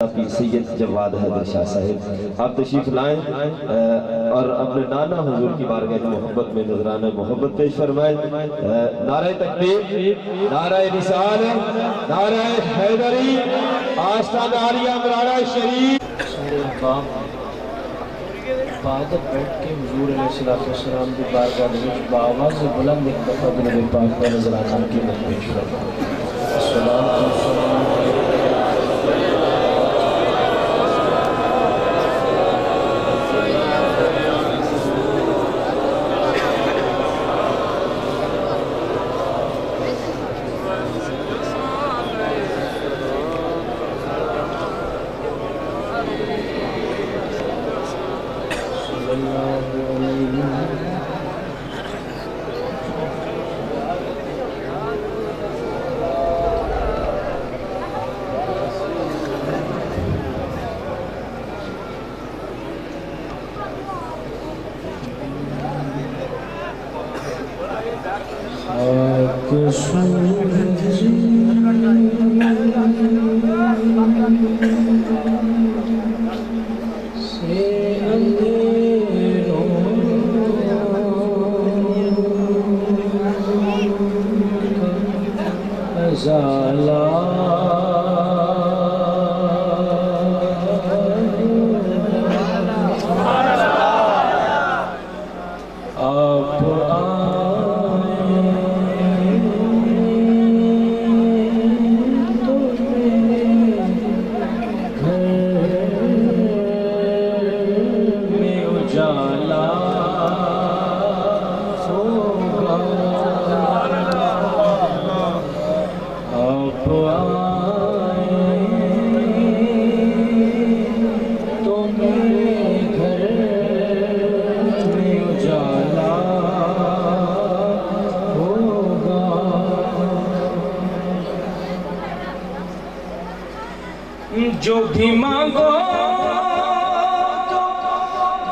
پیر سید جواد حیدر شاہ صاحب آپ تشریف لائیں اور اپنے نانا حضور کی بارگاہ محبت میں نذرانہ محبت پیش فرمائیں۔ نعرہ تکبیر، نعرہ رسالت، نعرہ حیدری، آستان عالیہ عمرانہ شریف۔ سارے احباب عبادت بیٹھ کے حضور علیہ السلام کی بارگاہ میں بآواز بلند ایک دفعہ نبی پاک کا نذرانہ کی خدمت پیش فرمائیں۔ السلام علیکم۔ جو بھی مانگو تو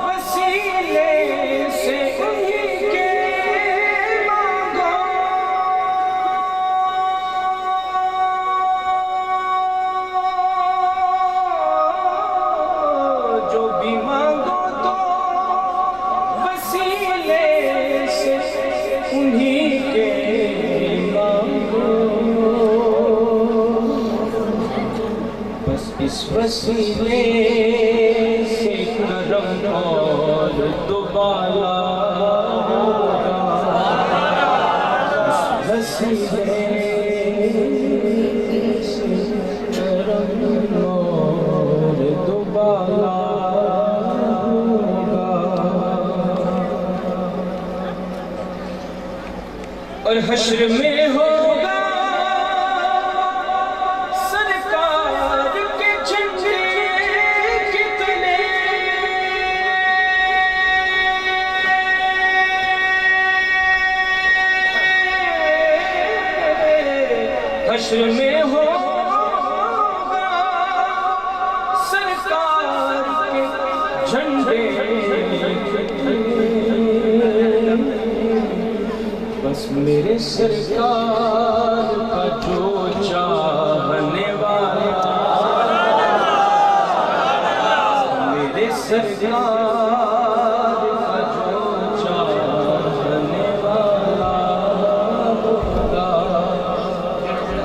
وسیلے سے انہی کے مانگو، جو بھی مانگو تو وسیلے سے انہی کے اس وسیلے سے کرم اور دوبالا ہوگا، اس وسیلے سے کرم اور دوبالا ہوگا، اور حشر میں ہوگا حشر میں ہوگا سرکار کے جھنڈے، بس میرے سرکار کا جو چاہنے والا، میرے سرکار کا جو چاہنے والا ہوگا۔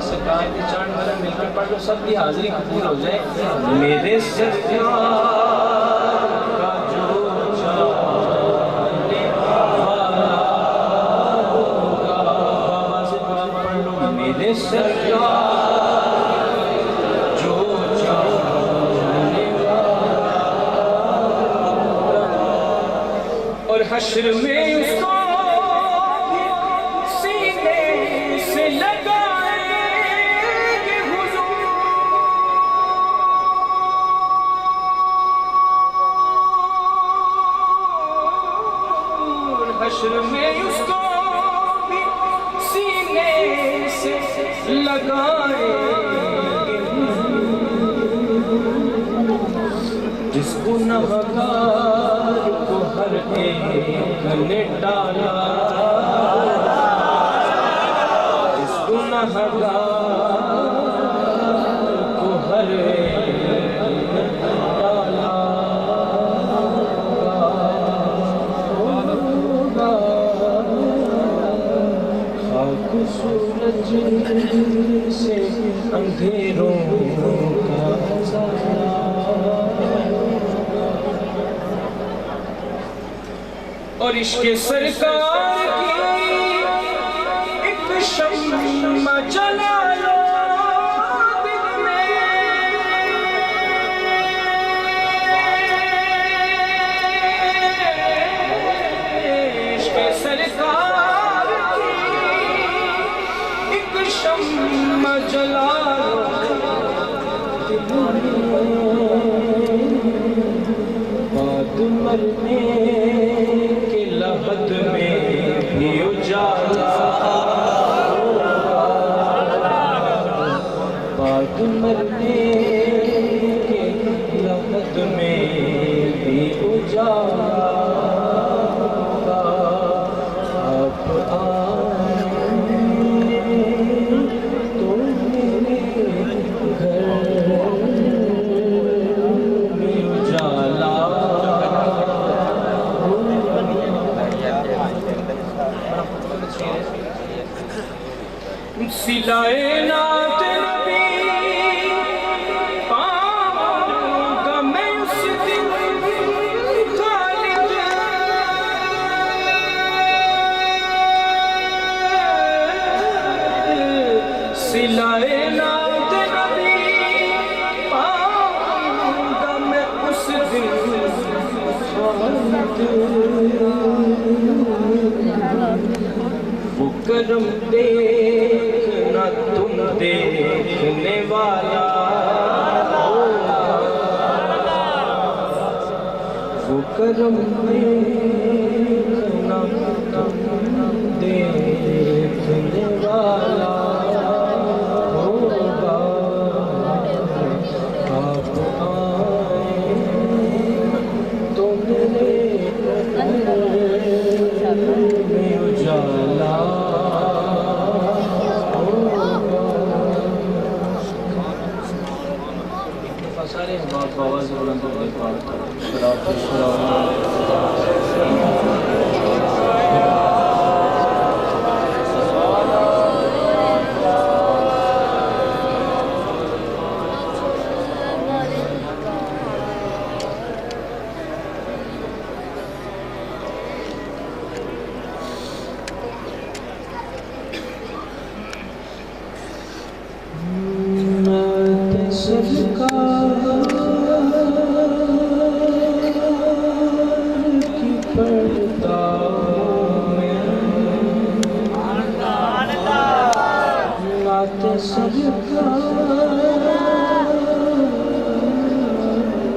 سرکار کے چارن والا مل کر پڑھ لو، سب کی حاضری قبول ہو جائے۔ میرے سرکار کا جو چاہنے والا ہوگا، بابا سے پڑھ لو، میرے سرکار جو چاہنے والا ہوگا، اور حشر میں اس کو سینے سے لگا حشر میں اس کو بھی سینے سے لگائے گے، جس گنہگار کو ہر ایک نے ڈالا، جس گنہگار کو ہر ایک اور عشق سرکار کی ایک شمع جلا لو دل میں، عشق سرکار کی ایک شمع جلا بات مرنے کے لحد میں بھی اجالا، بات مرنے کے لحد میں بھی اجالا، آپ آئیں تو میرے گھر میں اجالا، سلائے نعت نبی پاؤں گا میں اس دن خالد، سلائے نعت نبی پاؤں گا میں اس دن خالد، وہ کرم دیکھنا تم دیکھنے والا ہوگا، وہ کرم دیکھنا تم دیکھنے والا ہوگا، آپ آئیں تو میرے میں اجالا سارے باپ آواز بلند ہوتے پاک شراب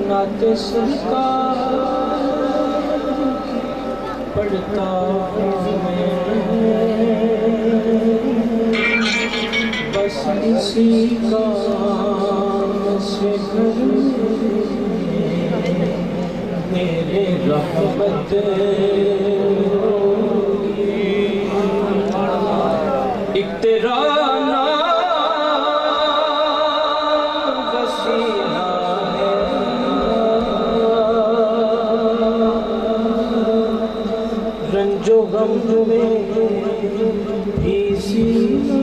نعت سرکار پڑھتا ہوں میں، بس اسی کام سے گھر میرے رحمت ہوگی، ایک تیرا رنجو غم میں بھی سینہ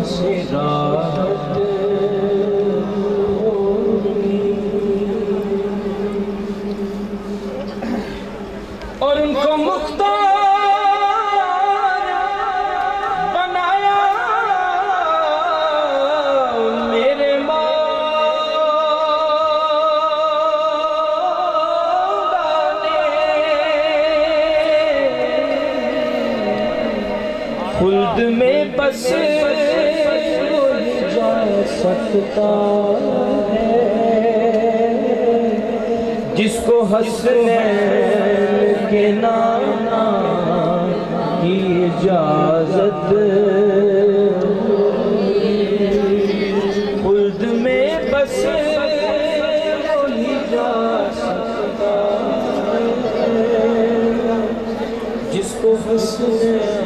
سے راحت ہوگی، اور ان کو مختار بنایا میرے خلد میں بس کوئی جا سکتا ہے جس کو حسنین کے نانا کی اجازت، خلد میں بس کوئی جا سکتا ہے جس کو حسنین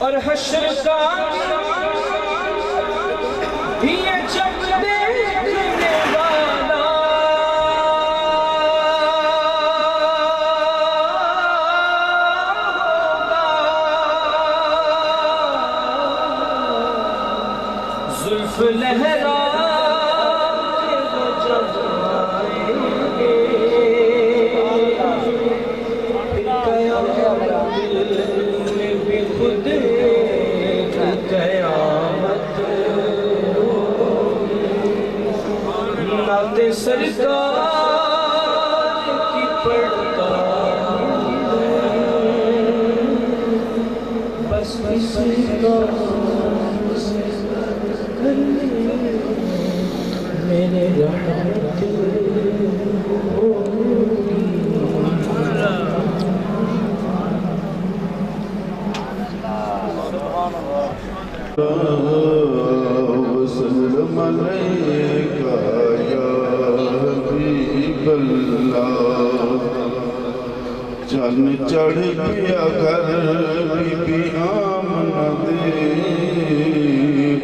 اور حشر کا یہ جب دیکھنے والا زلف لہرا کے وہ جب آئیں گے پھر قیامت میں بھی خود قیامت نعت سرکار کی پڑھتا بس اسی کا میرے رحمت وسلم علیکہ یا حبیب اللہ چند چڑھ گیا گھر بی بی آمنہ دے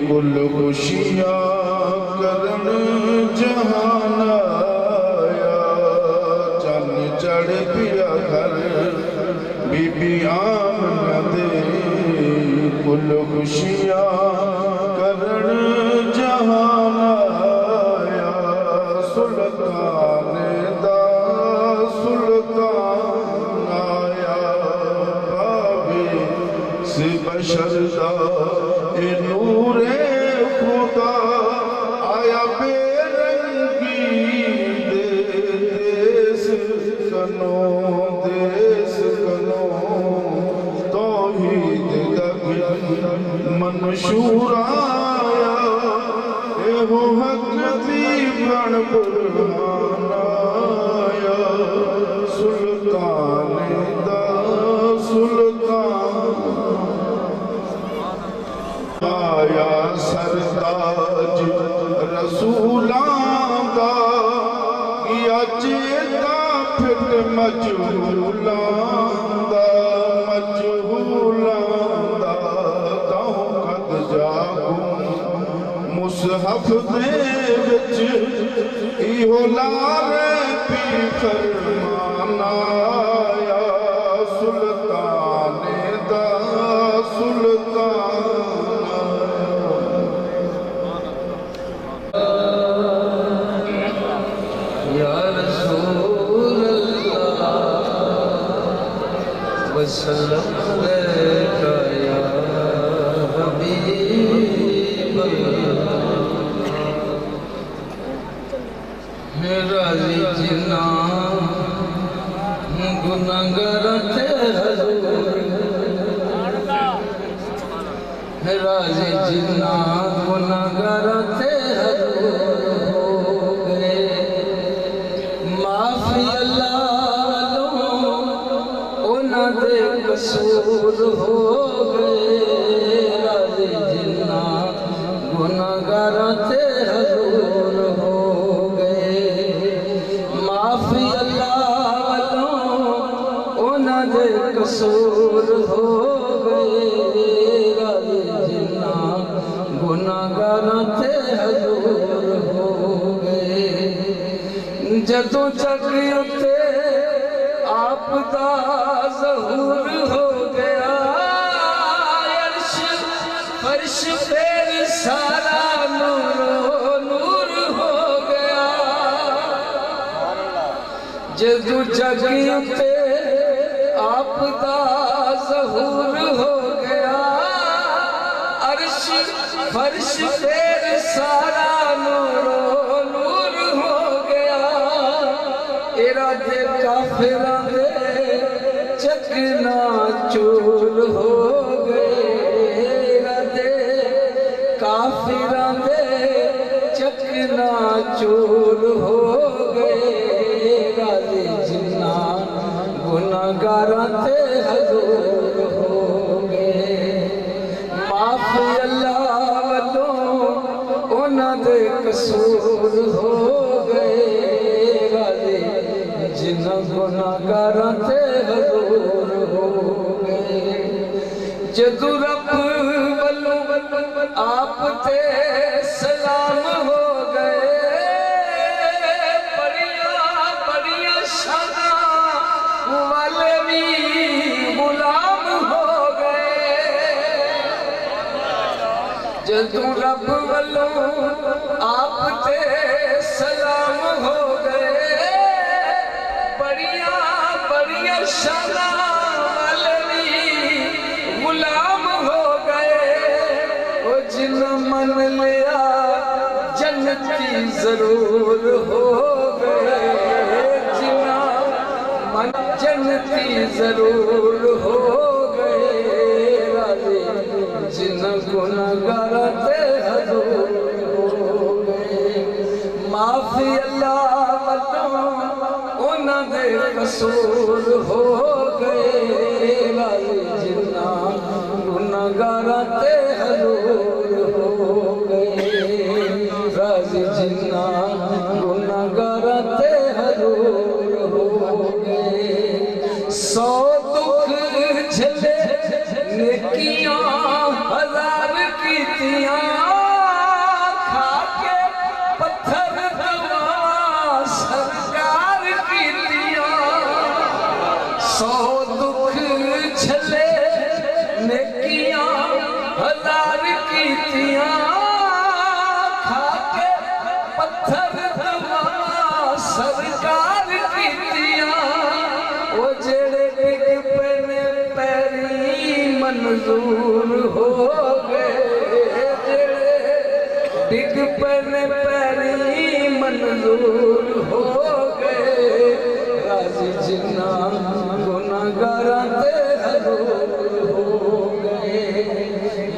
کل خوشیاں کرن جہان آیا چند چڑھ گیا گھر بی بی آمنہ دے کل خوشیاں کرن جہان آیا سلطان دا سلطان آیا بابی سے بشر دا اے نور خدا آیا بے رنگی دیس کنو توحید دا منشور آیا اے ہو حق دی بن برہان آیا سلطان دا سلطان آیا سرتاج رسولاں دا یا چیتا پھر مجہولاں دا تاں قد جاگوں مصحف دے وچ ایہو لارے پی فرمان آیا سلطان دا سلطان یا رسول اللہ وسلم علیکہ یا حبیب اللہ راضی جنا گناہگار تھے حضور راضی جنا گناہگار تھے حضور ہو گئے معافی اللہ انہاں دے قصور ہو گئے راضی جنا گناہگار تھے حضور ہو گئے معافی اللہ انہاں دے قصور ہو گئے راضی جنا گناہگار تھے حضور ہو گئے جدوں جگ اتے آپ دا ظہور ہو گیا عرش فرش پہ سارا نور و نور ہو گیا جدوں جگ اتے آپ دا ظہور ہو گیا عرش فرش پہ سارا نور و نور ہو گیا ارادے کافراں دے چکنا چور ہو گئے ارادے کافراں دے چکنا چور ہو گئے راضی جنا گناہگاراں تے حضور ہو گئے معافی اللہ والوں انہاں دے قصور ہو گئے راضی جنا گناہگاراں تے حضور ہو گئے جدو رب ولو آپ تے سلام ہو گئے بڑیاں شاناں والے بھی غلام ہو گئے جدو رب ولو آپ تے سلام ہو گئے بڑیاں شاناں والے بھی غلام ہو گئے وہ جن من لیا جنتی ضرور ہو گئے جنا من جنتی ضرور ہو گئے راضی جن گناہگار تے حضور ہو گئے معافی اللہ والوں انہاں دے قصور ہو گئے راضی جنہ گناہگار تے حضور ہو گئے راضی جنہ گناہگار تے حضور ہو گئے 100 دکھ جھلے نیکیاں ہزار کیتیاں کھا کے پتھر دوا سرکار کیتیاں 100 دکھ جھلے نیکیاں ہزار کیتیاں کھا کے پتھر دوا سرکار کیتیاں وہ جڑے ڈگ پینے پیری منظور ہو گئے جڑے ڈگ پینے پیری منظور ہو گئے راضی جنہ گناہگار تے حضور ہو گئے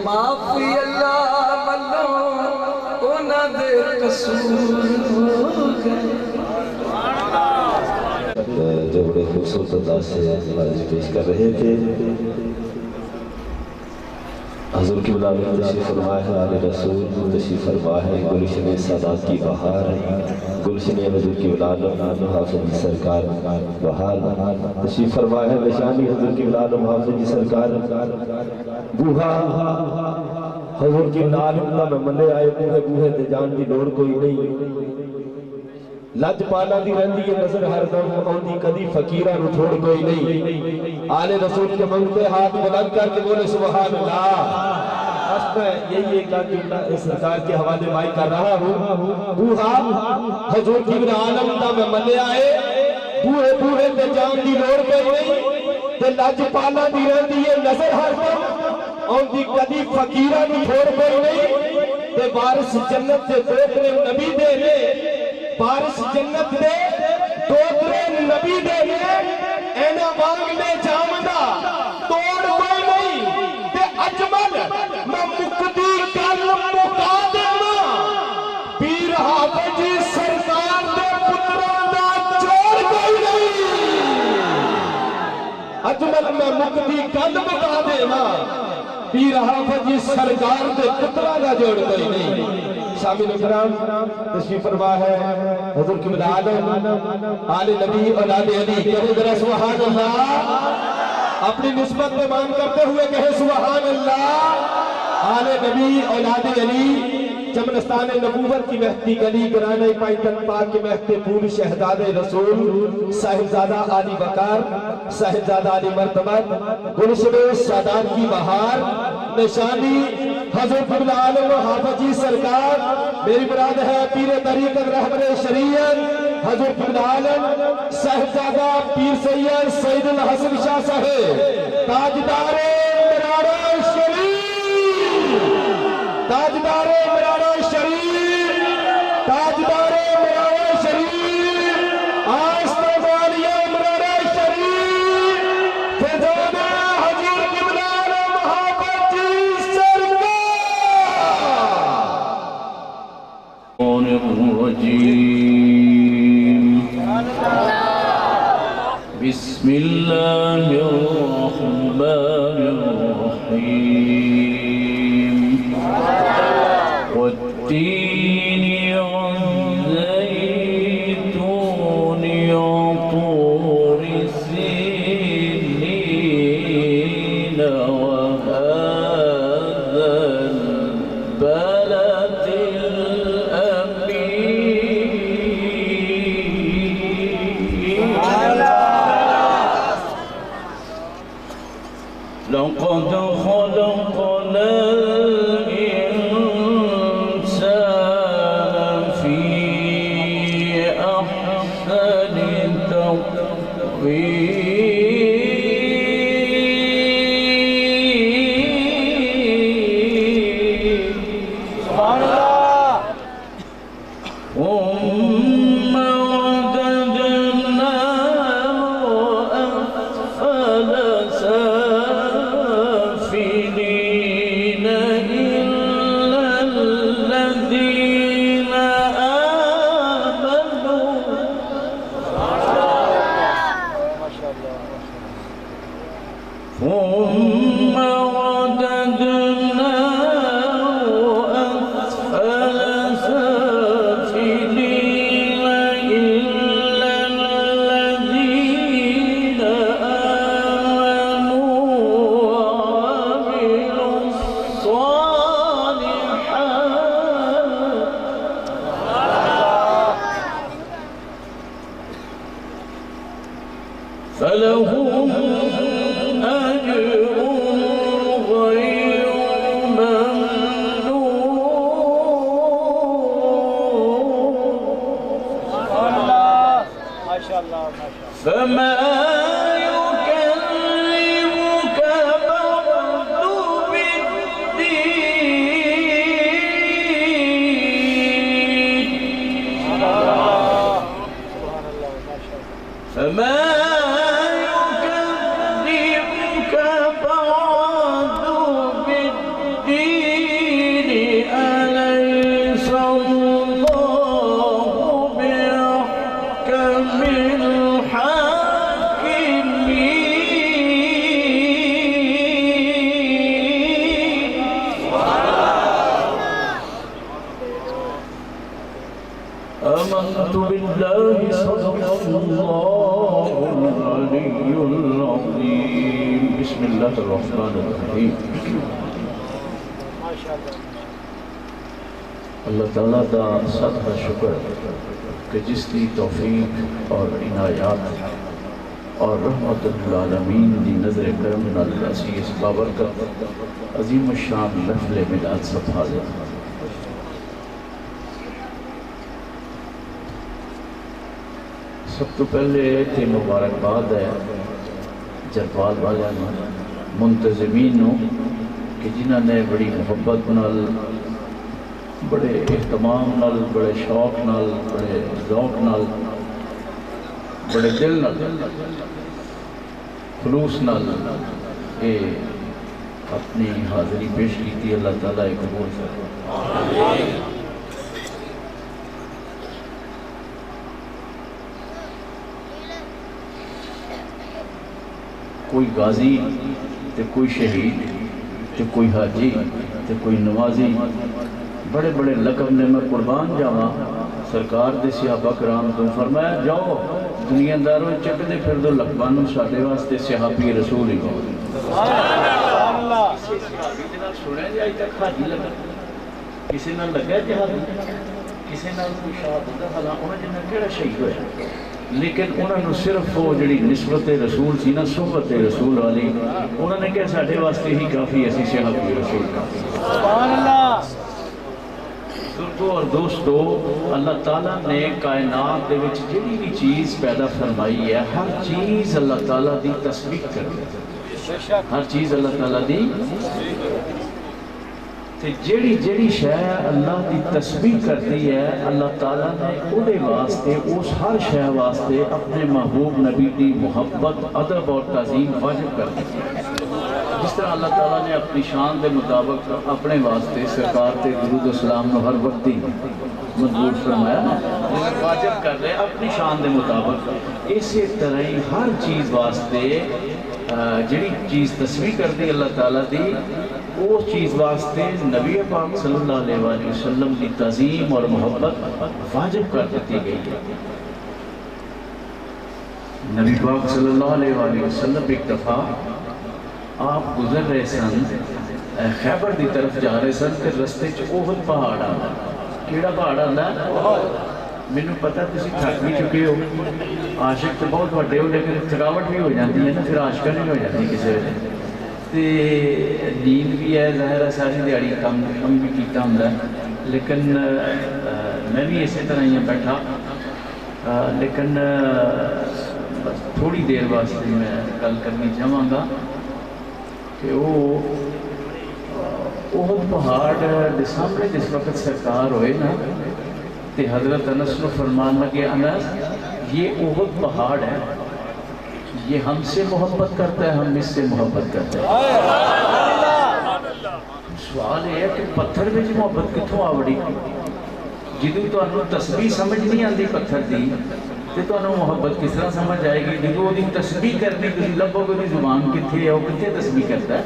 معافی اللہ والوں انہاں دے قصور ہو گئے جو بڑے خوبصورت انداز سے عرض پیش کر رہے تھے حضور کی بلا میں تشریف فرما ہے آل رسول تشریف فرما ہے گلشن سادات کی بہار گلشن حضور کی بلا میں حافظ سرکار بہار تشریف فرما ہے نشانی حضور کی بلا میں حافظ سرکار بوہا حضور کی بلا میں ملے آئے بوہے تے جان دی لوڑ کوئی نہیں لج پالا دی رہندی ہے نظر ہر دم آندی کدی فقیرہ نو چھوڑ کوئی نہیں آل رسول کے منگتے ہاتھ بلند کر کے بولے سبحان اللہ بس میں یہی ایک جملہ اس سرکار کے حوالے مائی کر رہا ہوں بوہا حضور کی بن عالم دا میں ملے آئے بوہے تے جان دی لوڑ کوئی نہیں تے لج پالا دی رہندی ہے نظر ہر دم آندی کدی فقیرہ نو چھوڑ کوئی نہیں تے بارش جنت سے دوترے نبی دے لے بارش جنت دے دوترے نبی دے لے اینا وانگ میں جامدہ توڑ کوئی نہیں تے اجمل میں مقدی کل مقا دینا پیر حافظ سرکار دے پتران دا چوڑ کوئی نہیں اجمل میں مقدی کل مقا دینا پیر حافظ سرکار دے پتران دا جوڑ کوئی نہیں شامل اکرام تشریف فرما ہے حضور کی بن عالم آل نبی اولاد علی کہے ذرا سبحان اللہ اپنی نسبت میں مان کرتے ہوئے کہے سبحان اللہ آل نبی اولاد علی چمنستان نبوت کی مہدی گلی گرانے پائنتن پاک کے مہدی پور شہداد رسول صاحبزادہ علی بکار صاحبزادہ علی مرتبت گلشن سادات کی بہار نشانی حضرت ابن عالم حافظ سرکار میری مراد ہے پیر طریقت رہبر شریعت حضرت ابن عالم صاحبزادہ پیر سید سید الحسن شاہ صاحب تاجدار مرارہ شریف تاجدار مرارہ شریف تاجدار مرارہ شریف آستہ والیہ مرارہ شریف فیضانہ حضور ابن عالم حافظ بسم الله الرحمن الرحيم والتين والزيتون وطور سينين وهذا لقد خلقنا الإنسان في أحسن تقويم ثم رددناه أسفل سافلين إلا الذين آمنوا ثم رددناه أسفل سافلين إلا الذين آمنوا وعملوا الصالحات فلهم أجر غير ممنون فما يكذبك بعد بالدين فما يكذبك بعد بالدين أليس الله بأحكم آمنت بالله صدق الله العلي العظيم بسم الله الرحمن الرحيم اللہ تعالیٰ دا ساتھ شکر کہ جس کی توفیق اور عنایات اور رحمت العالمین دی نظر کرم نال اسی اس بابرکت عظیم الشان محفل میلاد سب حاضر سب تو پہلے تے مبارکباد ہے جرپال والے منتظمین نو کہ جنہاں نے بڑی محبت نال بڑے اہتمام نال بڑے شوق نال بڑے ذوق نال بڑے دل نال خلوص نال اپنی حاضری پیش کی تھی اللہ تعالیٰ قبول فرمائے کوئی غازی تے کوئی شہید تے کوئی حاجی تے کوئی نوازی بڑے بڑے لقب نے میں قربان جاواں سرکار دے صحابہ کرام تو فرمایا جاؤ دنیا داروں چک دے پھر دو لقبانوں ساڑھے واسطے صحابی رسول ہی ہو سنے جائی تک حاجی لگا کسی نہ لگا جہادی کسی نہ کوئی شاہد ہوتا حالاں انہیں جنہ کیڑا شہید ہویا لیکن انہوں نے صرف وہ جڑی نسبت رسول سی نا صحبت رسول والی انہوں نے کہا ساڑھے واسطے ہی کافی ایسی صحابی رسول کافی سبحان اللہ اور دوستو اللہ تعالیٰ نے کائنات دے وچ جڑی بھی چیز پیدا فرمائی ہے ہر چیز اللہ تعالیٰ دی تسبیح کر دی ہر چیز اللہ تعالیٰ دی جڑی شے اللہ دی تسبیح کرتی ہے اللہ تعالیٰ نے اودے واسطے اس ہر شے واسطے اپنے محبوب نبی دی محبت ادب اور تعظیم واجب کر دی جس طرح اللہ تعالیٰ نے اپنی شان دے مطابق اپنے واسطے سرکار تے درود و سلام نو ہر وقت ہی منظور فرمایا واجب کر رہے اپنی شان دے مطابق اسی طرح ہی ہر چیز واسطے جڑی چیز تسبیح کر دی اللہ تعالیٰ دی وہ چیز واسطے نبی پاک صلی اللہ علیہ وآلہ وسلم کی تعظیم اور محبت واجب کر دیتی گئی ہے نبی پاک صلی اللہ علیہ وآلہ وسلم ایک دفعہ آپ گزر رہے سن خیبر دی طرف جا رہے سن کہ رستے چ احد پہاڑ آنا کیڑا پہاڑ آنا میں نے پتا تسی تھک بھی چکے ہو عاشق تو بہت بڑے ہو لیکن تھکاوٹ بھی ہو جاتی ہے نا پھر عاشقہ نہیں ہو جاتی کسی وجہ تے نیند بھی ہے، ظاہر ہے ساری دیہڑی کم بھی کیتا ہوندا ہے، لیکن میں بھی اسی طرح ہی بیٹھا، لیکن بس تھوڑی دیر واسطے میں گل کرنی چاہواں گا کہ وہ احد پہاڑ دے سامنے جس وقت سرکار ہوئے نا تے حضرت انس نے فرمان لگے انس یہ احد پہاڑ ہے، یہ ہم سے محبت کرتا ہے، ہم اس سے محبت کرتے ہیں۔ سوال یہ ہے کہ پتھر میں محبت کتوں آوڑی؟ جدوں تو انہوں تسبیح سمجھ نہیں آتی پتھر دی تو انہوں محبت کس طرح سمجھ آئے گی؟ جدوں وہ تسبیح کرنی تھی لبو کہ زبان کتنے ہے، وہ کتنے تسبیح کرتا ہے،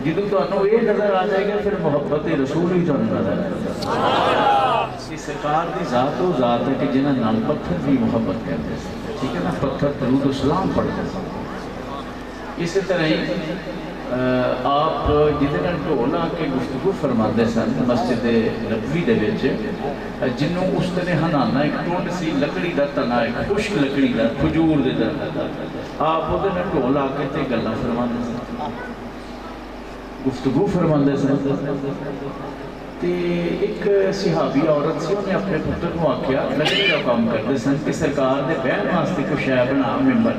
جدوں تو انہوں یہ نظر آ جائے گا پھر محبت رسول ہی تو نظر آ جائے گا۔ سرکار دی ذات وہ ذات ہے کہ جنہاں نال پتھر بھی محبت کرتے ہیں، ٹھیک ہے نا، پتھر درود و سلام پڑھتے ہیں۔ اسی طرح ہی آپ جتنے ڈھول آ کے گفتگو فرماتے سن مسجد نبوی دے وچ، جنوں اس طرح ہنانا ایک ٹونڈ سی لکڑی دا تنا، ایک خشک لکڑی دا کھجور دے تنا دا، آپ وہ ڈھول آ کے تے گلاں فرماتے سن، گفتگو فرماتے سن۔ تے ایک صحابی عورت سے انہیں اپنے پتر کو آکھیا لکڑی کا کام کرتے سن کہ سرکار دے بہن واسطے کوئی شے بنا ممبر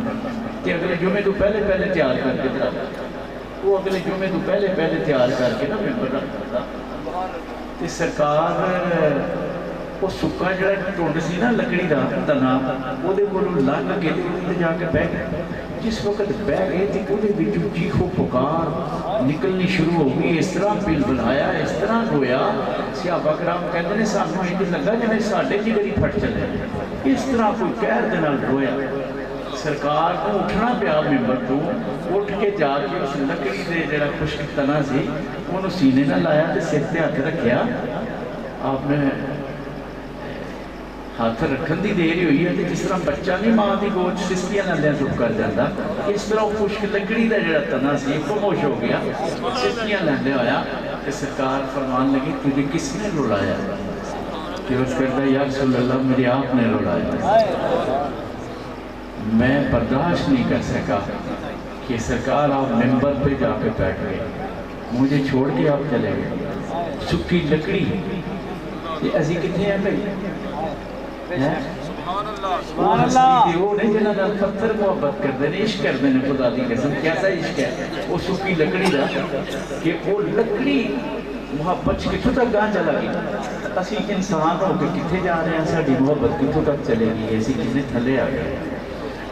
تے اگلے جمعے تو پہلے تیار کر کے رکھ، وہ اگلے جمعے تو پہلے تیار کر کے نا ممبر رکھتا تے سرکار وہ سکا جڑا ٹونڈ سی نا لکڑی دا تنا وہ دے کولوں لنگ کے تے جا کے بیٹھ گئے۔ جس وقت بہ گئے تھے وہ وچوں چیخ و پکار نکلنی شروع ہو گئی، اس طرح بل بلایا، اس طرح رویا، صحابہ کرام کہتے ہیں سانوں انج لگا جویں ساڈے جگر ہی پھٹ چلے، اس طرح کوئی قہر دے نال رویا۔ سرکار کو اٹھنا پیا ممبر تو، اٹھ کے جا کے اس لکڑی دے جڑا خشک تنا سی انہوں سینے نہ لایا تے سر تے ہاتھ رکھیا، آپ نے ہاتھ رکھن دی دیر ہوئی ہے جس طرح بچہ نہیں ماں دی گود سسکیاں لیندیاں چپ کر جاتا، اس طرح خشک لکڑی دا جڑا تنا سی خاموش ہو گیا، سسکیاں لیندے ہویا تے سرکار فرمان لگی تجھے کس نے رلایا؟ کہ اس کہتا ہے یا رسول اللہ میرے آپ نے رلایا، میں برداشت نہیں کر سکا کہ سرکار آپ ممبر پہ جا کے بیٹھ گئے، مجھے چھوڑ کے آپ چلے گئے، سکی لکڑی یہ ایسی کتنے ہیں بھائی؟ وہ حسنی دی وہ نہیں جنہاں دا پتھر محبت کردے نے، عشق کردے نے خدا دی قسم، کیسا عشق ہے وہ سکی لکڑی دا کہ وہ لکڑی محبت کتوں تک گاں چلا گئی، اسی انسان ہو کے کتنے جا رہے ہیں، ساڑی محبت کتوں تک چلے گی، ایسی کتنے تھلے آ گئے،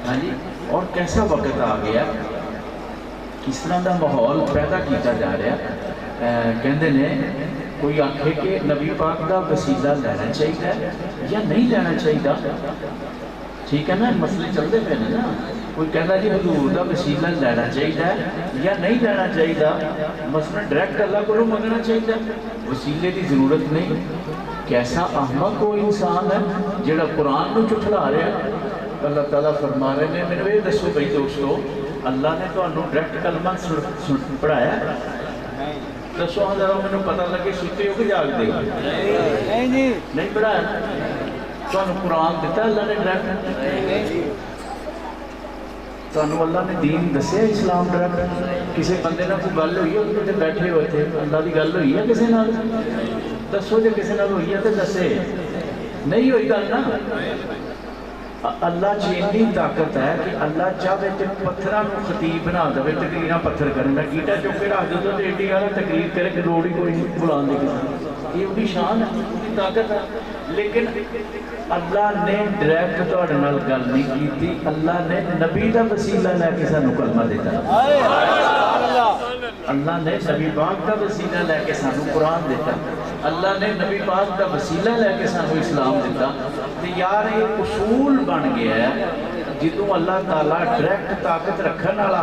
ہاں جی، اور کیسا وقت آ گیا، کس طرح دا ماحول پیدا کیتا جا رہا، کہندے نے کوئی آکھے کہ نبی پاک دا وسیلہ لینا چاہیے یا نہیں لینا چاہیے، ٹھیک ہے نا، مسئلے چلتے پہ نا، کوئی کہتا جی حضور دا وسیلہ لینا چاہیے یا نہیں لینا چاہیے، مثلا ڈائریکٹ اللہ کو منگنا چاہیے، وسیلے کی ضرورت نہیں۔ کیسا احمق وہ انسان ہے جڑا قرآن کو جھٹلا رہا ہے۔ اللہ تعالیٰ فرما رہے ہیں، میرے دسو بھائی دوستو، اللہ نے تو انہوں ڈائریکٹ کلمہ پڑھایا، دسو ہاں ذرا میں پتہ لگے ستے ہو کہ جاگ دے گا؟ نہیں پڑھایا، تو انہوں قرآن دیتا اللہ نے ڈائریکٹ، تو انہوں اللہ نے دین دسے اسلام ڈائریکٹ، کسی بندے نہ کوئی گل ہوئی ہے انہوں نے بیٹھے ہوئے تھے، اللہ کی گل ہوئی ہے کسی نال، دسو جو کسی نال ہوئی ہے تو دسے، نہیں ہوئی گل نا۔ اللہ چینی طاقت ہے کہ اللہ چاہے تو پتھران کو خطیب بنا دے، تقریرہ پتھر کرنا، گیٹا چوکے رکھ دے تو ایڈی والا تقریر کرے کہ لوڑ ہی کوئی نہیں بلان دے کسی، یہ انہی شان ہے، انہی طاقت ہے۔ لیکن اللہ نے ڈائریکٹ تہاڈے نال گل نہیں کی تھی، اللہ نے نبی دا وسیلہ لے کے سانو کلمہ دیتا، اللہ نے نبی پاک دا وسیلہ لے کے سانو قرآن دیتا، اللہ نے نبی پاک دا وسیلہ لے کے سانو اسلام دیتا۔ تو یار یہ اصول بن گیا ہے جدوں اللہ تعالیٰ ڈائریکٹ طاقت رکھن والا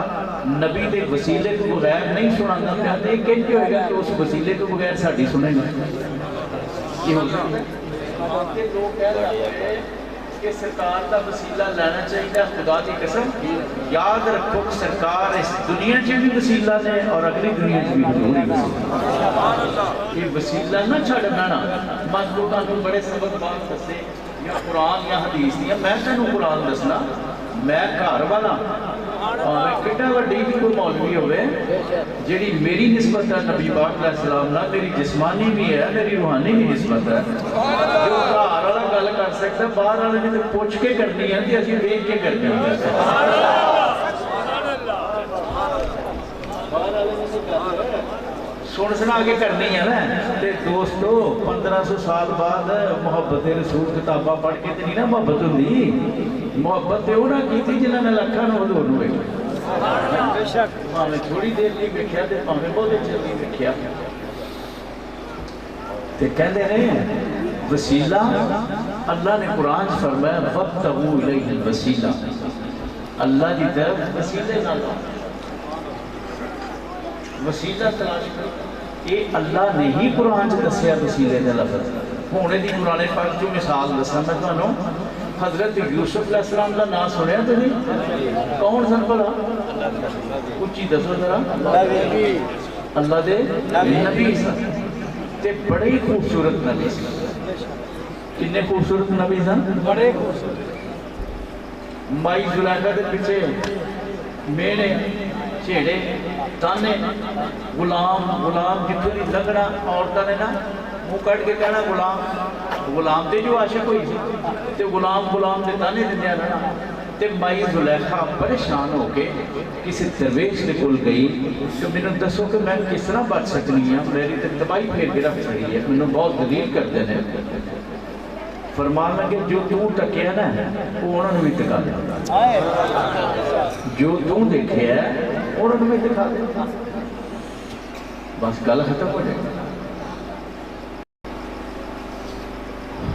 نبی دے وسیلے تو بغیر نہیں سنانا پیا، تے کہہ کے ہوئے گا کہ اس وسیلے تو بغیر ساڈی سنے گا، یہ ہو سکتا ہے کہ لوگ کہہ رہے ہیں کہ سرکار دا وسیلہ لینا چاہیے، خدا دی قسم یاد رکھو کہ سرکار اس دنیا چ بھی وسیلہ نے اور اگلی دنیا چ بھی ضرور ہی وسیلہ، یہ وسیلہ نہ چھڈنا نا۔ من لوگوں کو بڑے سبق بات دسے یا قرآن یا حدیث دیا، میں تینوں قرآن دسنا، میں گھر والا میں کڈا وڈی بھی کوئی مولوی ہوئے جیڑی میری نسبت ہے نبی پاک علیہ السلام نہ میری جسمانی بھی ہے میری روحانی بھی نسبت ہے جو گھر والا گل کر سکتا باہر والے نے تو پوچھ کے کرنی ہے تے اسی دیکھ کے کرنی ہے سن سنا کے کرنی ہے نا تے دوستو 1500 سال بعد محبت رسول کتاباں پڑھ کے تے نہیں نا محبت ہوندی محبت تے انہاں کیتی جنہاں نے لکھاں نو حضور نو ویکھیا بے شک بھاویں تھوڑی دیر ਲਈ ویکھیا تے بھاویں بہت چر ਲਈ ویکھیا تے کہندے نے وسیلہ اللہ نے قرآن فرمایا فابتغوا الیہ الوسیلہ اللہ کی طرف وسیلے نال وسیلہ تلاش کرو یہ اللہ نے ہی قرآن سے دسیا وسیلے کا لفظ ہونے دی قرآن پاک جو مثال دسا میں تمہیں حضرت یوسف علیہ السلام کا نام سنیا تو نہیں کون سن بھلا اچھی دسو ذرا اللہ دے نبی سن تے بڑے ہی خوبصورت نبی سن کتنے خوبصورت نبی سن بڑے خوبصورت مائی زلیخا کے پیچھے مینے چھیڑے تانے غلام جتوں دی لگنا عورتوں نے نا منہ کٹ کے کہنا غلام تے جو عاشق ہوئی سی تے غلام دے تانے دندیا رہنا تے مائی زلیخا پریشان ہو کے کسی درویش کے کول گئی کہ مینوں دسو کہ میں کس طرح بچ سکنی ہوں میری تے تباہی پھیر کے رکھ چھڑی ہے مینوں بہت دلیل کرتے ہیں فرمان لگے جو تو ٹکیا نا وہ انہوں نے بھی ٹکا دیا جو تو دیکھے ہے انہوں نے بھی ٹکا دیا بس گل ختم ہو جائے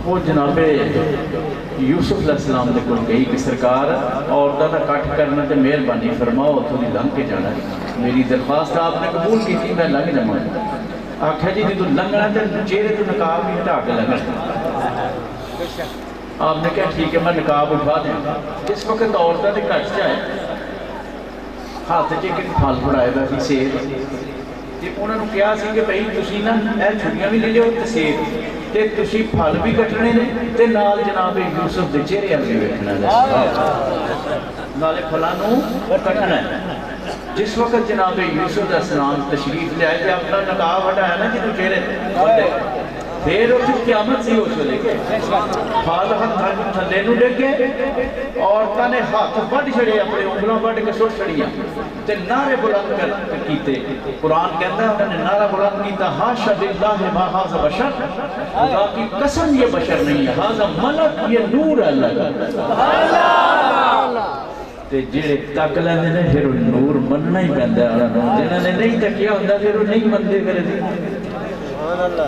وہ جناب یوسف علیہ السلام نے کل گئی کہ سرکار عورتوں کا کٹ کرنا تے مہربانی فرماؤ اتوں دی لنگ کے جانا میری درخواست آپ نے قبول کی تھی میں لنگ جاواں آخیا جی تو لنگنا تے چہرے تو نقاب بھی ہٹا کے لنگنا آپ نے کہا ٹھیک ہے میں نقاب اٹھا دیں اس وقت عورتوں نے کٹ جائے ہاتھ چ ایک پھل پڑائے گا سی سیب تے انہوں نے کہا سی کہ بھائی تسی نا اے چھڑیاں بھی لے لو تے سیب تے تسی پھل بھی کٹنے نے تے نال جناب یوسف دے چہرے ول بھی ویکھنا ہے نالے پھلاں نوں کٹنا ہے جس وقت جناب یوسف علیہ السلام تشریف لے آئے تے اپنا نقاب ہٹایا نا جنوں چہرے پھر وہ قیامت سی ہو چلے گئے پھل ہاتھ تھلے نو ڈگے عورتوں نے ہاتھ وڈ چھڑے اپنے انگلاں وڈ کے سٹ چھڑیاں تے نعرے بلند کر کیتے قرآن کہتا ہے انہوں نے نعرہ بلند کیتا حاشا للہ ما ھذا بشر خدا کی قسم یہ بشر نہیں ہے ھذا ملک یہ نور ہے اللہ کا تے جڑے تک لیندے نے پھر نور مننا ہی پیندا ہے جنہاں نے نہیں تکیا ہوندا پھر وہ نہیں مندے کرے سبحان اللہ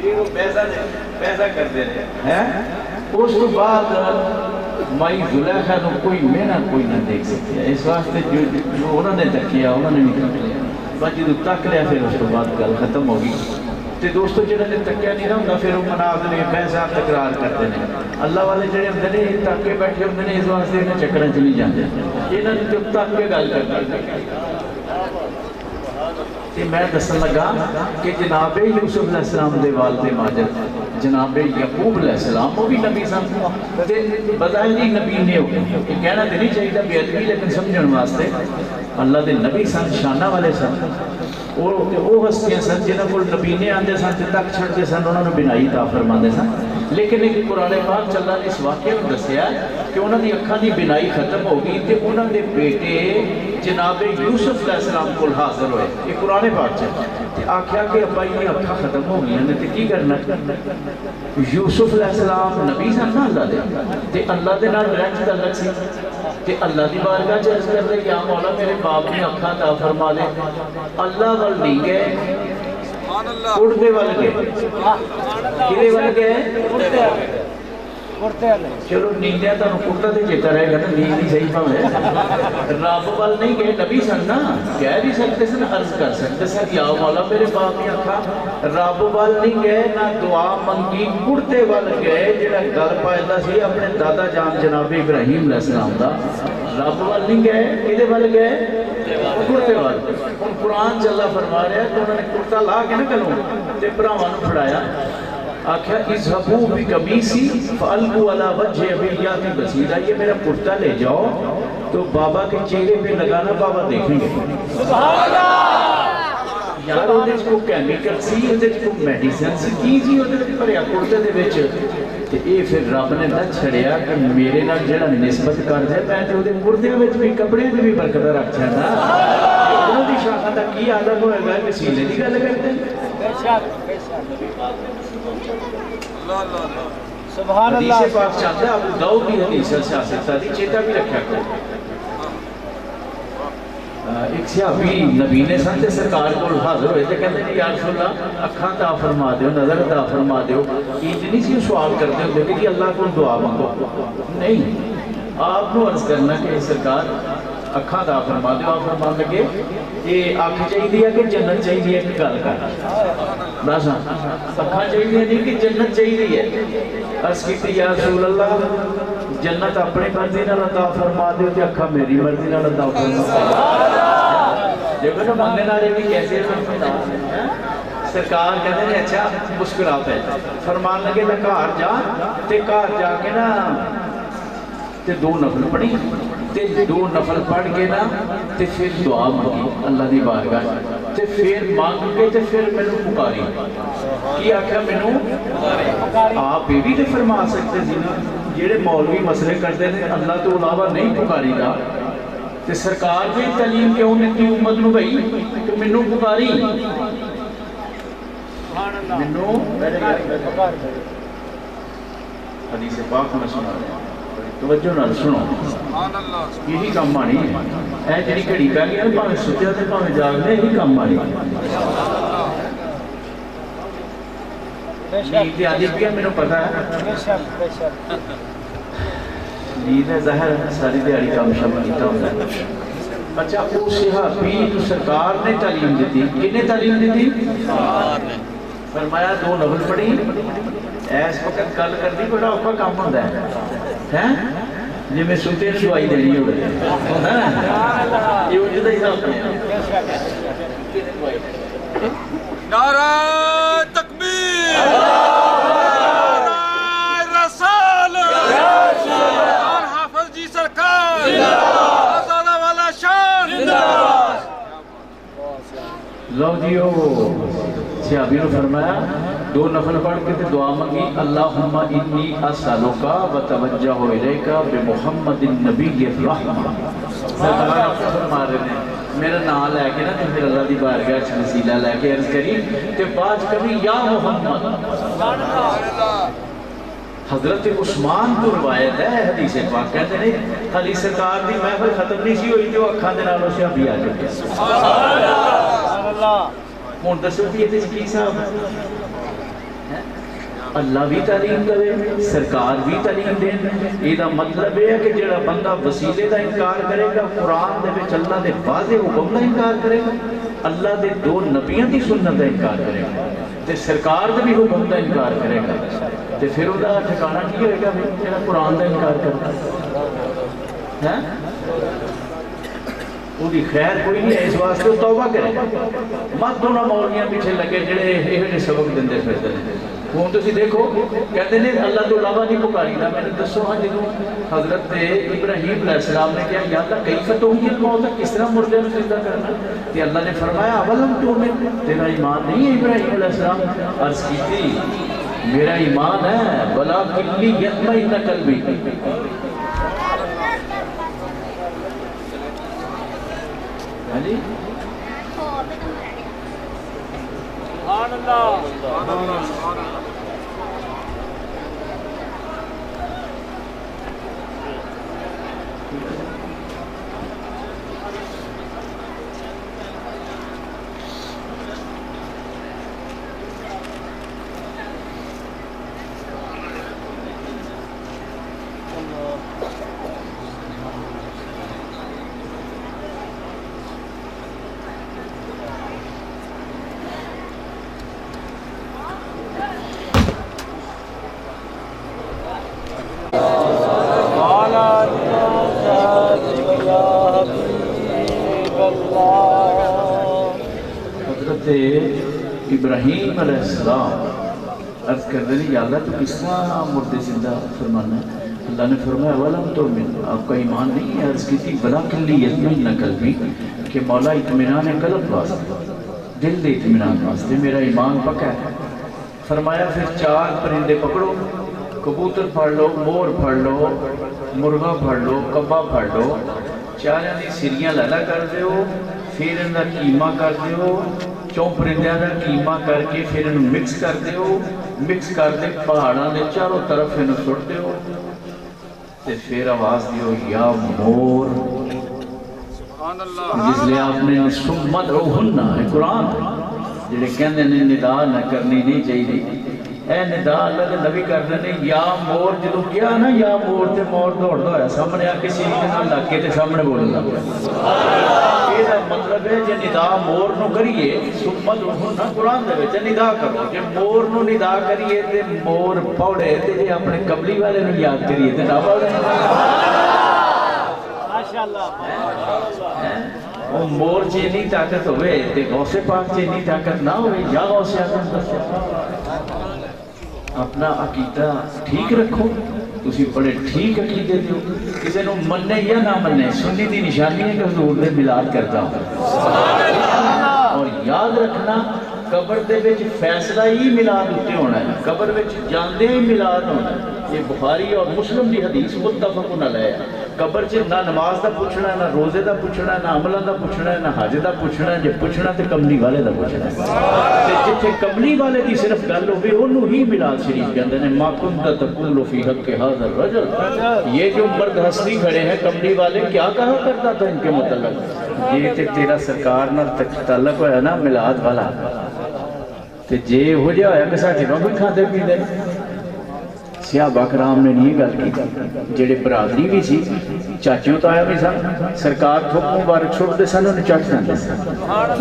وہ پیسہ کرتے رہے اس تو بعد مائی زلیخا کو کوئی مینا کوئی نہ دیکھ سکتے اس واسطے جو انہوں نے تکیا انہوں نے بھی تک لیا بس جدو تک لیا پھر اس تو بعد گل ختم ہوگی تے دوستو جنہوں نے تکیا نہیں رہا ہوں پھر وہ مناظرے پیسہ تکرار کرتے ہیں اللہ والے جڑے ہوندے نے تک کے بیٹھے ہوندے نے اس واسطے انہیں چکریں چلی جاندے انہوں نے تو تک کے گل کرتے کہ میں دسن لگا کہ جناب یوسف علیہ السلام دے والد ماجد جناب یعقوب علیہ السلام وہ بھی نبی سن بظاہر ہی نبی نے ہو کہ کہنا تو نہیں چاہیے بے ادبی لیکن سمجھن واسطے اللہ دے نبی سن شانہ والے سن اور وہ ہستیاں سن جنہوں کو نبی نے آندے سن تک چھڑتے سن انہوں نے بنائی عطا فرماندے سن لیکن ایک قرآن پاک چل رہا اس واقعے میں دسیا کہ انہوں نے اکھاں دی بنائی ختم ہو گئی تے انہوں نے بیٹے جناب یوسف علیہ السلام کو حاضر ہوئے یہ قرآن پاک چل تے آکھیا کہ ابا یہ اکھاں ختم ہو گئی ہیں تے کی کرنا یوسف علیہ السلام نبی سن نا اللہ دے تے اللہ دے نال ڈائریکٹ تعلق سی کہ اللہ دی بارگاہ چ عرض کر رہے یا مولا میرے باپ نے اکھاں عطا فرما دے اللہ ول نہیں گئے اڑتے وال گئے کدے وال گئے چلو نیندیاں تو کتا تے چیتا رہے گا نا نیند ہی صحیح پاوے رب وال نہیں گئے نبی سن نا کہہ بھی سکتے سن عرض کر سکتے سن یا مولا میرے باپ نے آکھا رب وال نہیں گئے نہ دعا منگی کڑتے وال گئے جڑا گل پائدا سی اپنے دادا جان جناب ابراہیم علیہ السلام دا رب وال نہیں گئے کدے وال گئے کڑتے وال قرآن چلا فرما رہا ہے کہ انہوں نے کڑتا لا کے نہ کروں تے بھراواں نوں پھڑایا آخیا اذهبوا بقمیصی فالقوا علی وجه ابیات بصیرہ، یہ میرا کرتا لے جاؤ تو بابا کے چہرے پہ لگانا، بابا دیکھیں گے. یار وہ کیمیکل سی، وہ میڈیسن سی، کی سی وہ بھریا کرتے دے وچ. تے اے پھر رب نے نہ چھڑیا کہ میرے نال جڑا نسبت کر دے، میں تے اودے مردے وچ بھی کپڑے دی بھی برکت رکھ چھڈا. انہاں دی شاخاں دا کی عالم ہوئے گا کہ سینے دی گل کرتے ہیں. سبحان اللہ. حدیث پاک چاہتا ہے ابو داؤد کی حدیث ہے سیاست دی، چیتا بھی رکھا کرو. ایک صحابی نبی نے سن سرکار کو حاضر ہوئے تھے، کہتے ہیں یا رسول اللہ اکھاں عطا فرما دیو، نظر عطا فرما دیو. انج نہیں سی سوال کرتے ہوتے کہ جی اللہ کو دعا مانگو، نہیں، آپ کو عرض کرنا کہ سرکار اکھاں عطا فرما دیو. آپ فرمان لگے یہ اکھ چاہیے کہ جنت چاہیے؟ ایک گل کر دس، اکھاں چاہیے نہیں کہ جنت چاہیے؟ عرض کی یا رسول اللہ جنت اپنی مرضی نال عطا فرما دیو تے اکھاں میری مرضی نال عطا فرما دیو. دیکھو نا منگنے والے بھی کیسے سرکار کہتے ہیں اچھا مسکرا پہ فرمان لگے نا گھر جا تے گھر جا کے نا تے 2 نفل پڑھی تے 2 نفل پڑھ کے نا تے پھر دعا مانگی اللہ دی بارگاہ تے پھر مانگ کے تے پھر مینوں پکاری. کی آخیا مینوں آپ یہ بھی تے فرما سکتے سی نا جڑے مولوی مسئلے کرتے ہیں اللہ تو علاوہ نہیں پکاری دا، تے سرکار بھی تعلیم کیوں دیتی امت نو بھائی کہ مینوں پکاری مینوں. حدیث پاک میں سنا رہا ہوں، توجہ نال سنو، یہی کام آنی ہے. اے جڑی گھڑی پہ گئی بھاویں سوچیا تے بھاویں جاگنے، یہی کام آنی. نیند آدھی پیا مینوں پتا ہے، نیند ہے ظاہر ساری دیہڑی کام شام کیتا ہوندا ہے. اچھا وہ صحابی تو سرکار نے تعلیم دیتی، کنے تعلیم دیتی؟ فرمایا 2 نفل پڑھی. اس وقت گل کرنی بڑا اوکھا کام ہوندا ہے ہیں جی میں سوتے نے دوائی دینی ہوگی ہوندا نا یہ وجہ دا حساب نہیں. نعرہ تکبیر، نعرہ رسالت، اور حافظ جی سرکار آزادہ والا شان. لو جیو صحابی نے فرمایا 2 نفل پڑھ کے دعا مانگی اللہم انی اسالوکا وتوجہ الیکا بمحمد النبی الرحمہ. سرکار فرما رہے ہیں میرا نام لے کے نا تو پھر اللہ دی بارگاہ سے وسیلہ لے کے عرض کری کہ بعد کبھی یا محمد. حضرت عثمان کو روایت ہے حدیث پاک کہتے ہیں علی سرکار دی محفل ختم نہیں سی ہوئی جو اکھاں دے نالوں سے ابھی آ چکے. ہوں دسو کہ یہ کی صاحب اللہ بھی تعلیم دے سرکار بھی تعلیم دے. یہ مطلب ہے کہ جڑا بندہ وسیلے دا انکار کرے گا، قرآن دے وچ اللہ دے واضح حکم دا انکار کرے گا، اللہ دے 2 نبیوں دی سنت دا انکار کرے گا تے سرکار دے بھی حکم دا انکار کرے گا تے پھر وہ ٹھکانہ کی ہوئے گا جڑا قرآن دا انکار کرتا ہے. وہی خیر کوئی نہیں ہے، اس واسطے توبہ کرے مت دونوں مولویاں پیچھے لگے جڑے یہ سبق دے پھرتے ہیں. ہوں تسی دیکھو کہتے ہیں اللہ تو علاوہ نہیں پکاری دا. میں نے دسو ہاں جدوں حضرت ابراہیم علیہ السلام نے کہا یا اللہ کیف تحیی الموتى، کس طرح مردے کو زندہ کرنا؟ کہ اللہ نے فرمایا اولم تؤمن، تیرا ایمان نہیں ہے ابراہیم علیہ السلام؟ عرض کی تھی میرا ایمان ہے ولکن لیطمئن قلبی. جی سبحان اللہ. حضرت ابراہیم علیہ السلام عرض کر دیں یا اللہ تو کس طرح مردے زندہ فرمانا ہے؟ اللہ نے فرمایا وَلَمْ تُؤْمِنْ، آپ کا ایمان نہیں ہے۔ عرض کی تھی وَلَكِنْ لِيَطْمَئِنَّ قَلْبِي، کہ مولا اطمینان قلب واسطے، دل دے اطمینان واسطے میرا ایمان پکا ہے۔ فرمایا پھر 4 پرندے پکڑو، کبوتر پھڑ لو، مور پھڑ لو، مرغا پھڑ لو، کبا پھڑ لو، 4 دی سریاں لالا کر دیو، پھر ان کا کیما کر دیو، 4 پرندیاں کا کیما کر کے پھر انہوں مکس کر دیو، مکس کر دے پہاڑاں دے چاروں طرف انہوں سٹ دیو، تے پھر آواز دیو یا مور، جس لئے آپ نے سمت روحنہ ہے قرآن جڑے کہنے نے ندا نہ کرنی نہیں چاہیے، اے ندا اللہ کے نبی کر دینے یا مور، جدو کیا نا یا مور تے مور دوڑ دو ہے سامنے آکے سیدھے نہ لگ کے تے سامنے بولنا یہ مطلب ہے جے ندا مور نو کریے سمت روحنہ قرآن دے وچ ندا کرو، جے مور نو ندا کریے تے مور پوڑے تے جے اپنے قبلی والے نو یاد کریے تے نہ پوڑے وہ مور چینی طاقت ہوئے تے غوث پاک چینی طاقت نہ ہوئے یا غوث اعظم اپنا عقیدہ ٹھیک رکھو، تسی بڑے ٹھیک عقیدے دیو، کسی نو مننے یا نہ مننے سنی دی نشانی ہے کہ حضور دے میلاد کرتا ہوں، اور یاد رکھنا قبر دے وچ فیصلہ ہی میلاد اتے ہونا ہے، قبر وچ جاندے ہی میلاد ہونا ہے۔ یہ بخاری اور مسلم دی حدیث متفق علیہ ہے۔ قبر چ نہ نماز دا پوچھنا ہے، نہ روزے دا پوچھنا ہے، نہ عملہ دا پوچھنا ہے، نہ حج دا پوچھنا ہے، جے پوچھنا تے کملی والے دا پوچھنا ہے، تے جتھے کملی والے دی صرف گل ہوے اونوں ہی میلاد شریف کہندے نے ما کنت تقول فی حق ھذا الرجل، یہ جو مرد ہستی کھڑے ہیں کملی والے کیا کہا کرتا تھا ان کے متعلق، یہ تے تیرا سرکار نال تعلق ہویا نا میلاد والا، تے جے ہو جا ہویا کہ ساڈے نوں بھی کھاندے پیندے، صحابہ کرام نے نہیں گل کی، جڑے برادری بھی سی چاچیوں تو آیا بھی سن، سرکار تھوک مبارک چھوڑتے سن انہیں چٹ جاندے سن،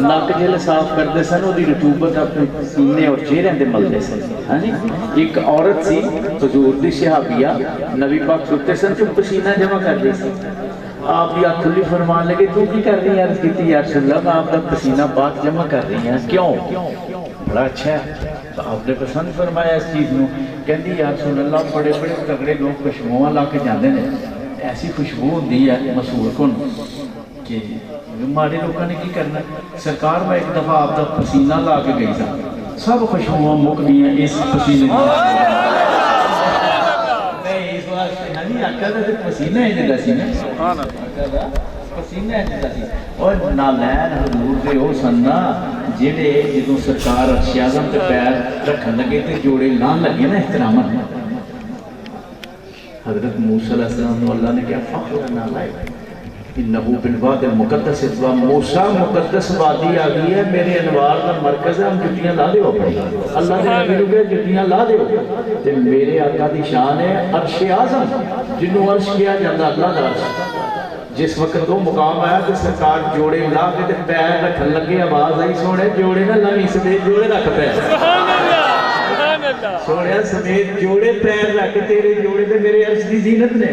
نک جل صاف کرتے سن، وہ دی رطوبت اپنے سینے اور چہرے دے ملتے سن۔ ایک عورت سی حضور دی صحابیہ، نبی پاک سوتے سن تو پسینہ جمع کر دی سی، آپ یا کھلی فرمان لگے تو کی کر رہی ہیں؟ عرض کیتی یا رسول اللہ میں آپ کا پسینہ پاک جمع کر رہی ہیں، کیوں؟ بڑا اچھا ہے، تو آپ نے پسند فرمایا اس چیز نو، کہندی یا رسول اللہ بڑے بڑے تگڑے لوگ خوشبوواں لا کے جاندے نے، ایسی خوشبو ہوندی ہے مسحور کن کہ ماڑے لوگوں نے کی کرنا، سرکار میں ایک دفعہ آپ کا پسینہ لا کے گئی تھا، سب خوشبوواں مک گئی ہیں اس پسینے نہیں، اس واسطے نہیں آقا دا پسینہ ہے جدا سی نا، پسینہ ہے جدا سی، اور نالین حضور دے او سننا جڑے جدوں سرکار عرش اعظم تے پیر رکھن لگے تے جوڑے لان لگے نا احتراماً، حضرت موسیٰ علیہ السلام اللہ نے کیا فخر نام آئے انہو بالواد المقدس اتوا موسیٰ مقدس وادی آگئی ہے، میرے انوار کا مرکز ہے، ہم جتیاں لا دے ہو پڑی، اللہ نے نبی لوگے جتیاں لا دے ہو، تے میرے آقا دی شان ہے عرش اعظم، جنہوں عرش کیا جاندہ اللہ دا عرش، جس وقت وہ مقام آیا کہ سرکار جوڑے لا کے تے پیر رکھن لگے، آواز آئی سوڑے جوڑے نہ لگی سمیت جوڑے رکھ پیر، سوڑے سمیت جوڑے پیر رکھ، تیرے جوڑے تے میرے عرش دی زینت نے،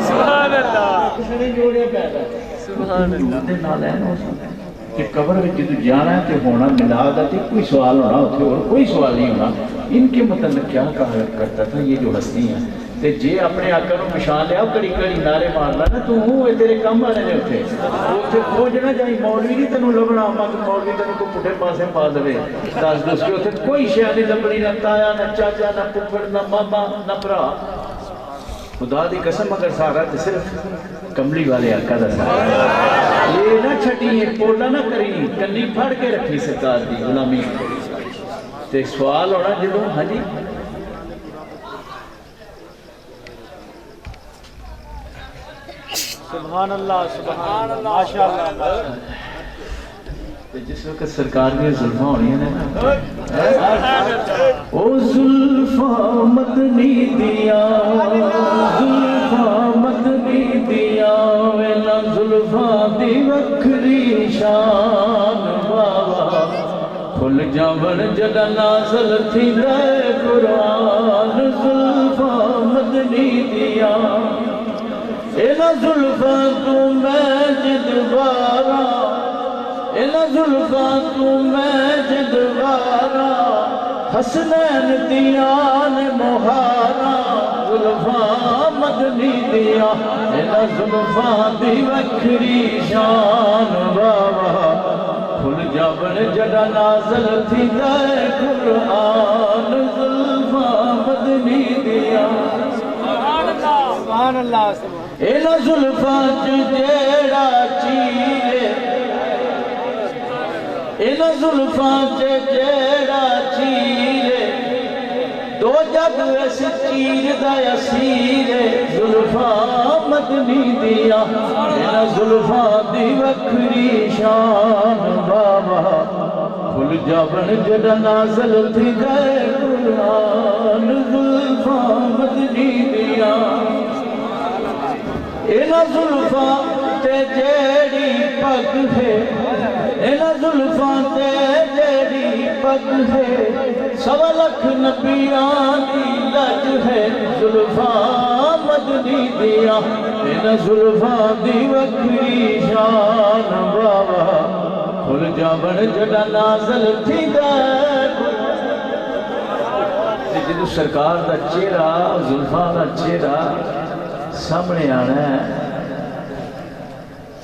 سبحان اللہ، کسنے جوڑے پیر رکھ، سبحان اللہ، کہ قبر میں جدو جانا ہے تو ہونا ملاد ہے، کوئی سوال ہونا ہوتے اور کوئی سوال نہیں ہونا، ان کے متعلق کیا کہا کرتا تھا یہ جو ہستی ہیں، تے جے اپنے آقا نو پچھان لیا کڑی کڑی نعرے مارنا نا تو ہوئے تیرے کم آنے نے اتھے اتھے کھوج نہ جائیں، مولوی نہیں تنوں لبنا مت مولوی تنوں کو پٹھے پاسے پا دوے دس دوس کے اتھے کوئی شیع نہیں لبنی، نہ تایا نہ چاچا نہ پپڑ نہ ماما نہ برا، خدا دی قسم اگر سارا تے صرف کملی والے آقا دا سارا، یہ نہ چھٹی پولا نہ کری، کنی پھڑ کے رکھی سرکار دی غلامی، تے سوال ہونا جدوں ہاں جی سبحان اللہ سبحان اللہ ماشاءاللہ، جس وقت سرکار میں ظلمہ ہونی ہے او زلفہ مدنی دیا، زلفہ مدنی دیا، وینا زلفہ دی وکری شان بابا، کھل جاون جدا نازل تھی دے قرآن، زلفہ مدنی دیا، اینا زلفہ تو میں جدوارا، اینا زلفہ تو میں جدوارا، حسنین دیان مہارا زلفاں مدنی دیا اینا زلفاں دی وکری شان بابا کھل جابن جڑا نازل تھی دے قرآن زلفاں مدنی دیا سبحان اللہ اینا زلفاں جیڑا چیرے اینا زلفاں جیڑا چیرے دو جگ اس چیر دا اسیرے زلفاں مدنی دیا اینا زلفاں دی وکری شان بابا کھل جابن جڑا نازل تھی دے قرآن زلفاں مدنی دیا اینا زلفاں تے جیڑی پگ ہے اینا زلفاں تے جیڑی پگ ہے سوا لکھ نبیان دی لج ہے زلفاں مدنی دیا اینا زلفاں دی وکری شان بابا کھل جابن جڑا نازل تھی دے جدو سرکار دا چہرہ زلفاں دا چہرہ سامنے آنا ہے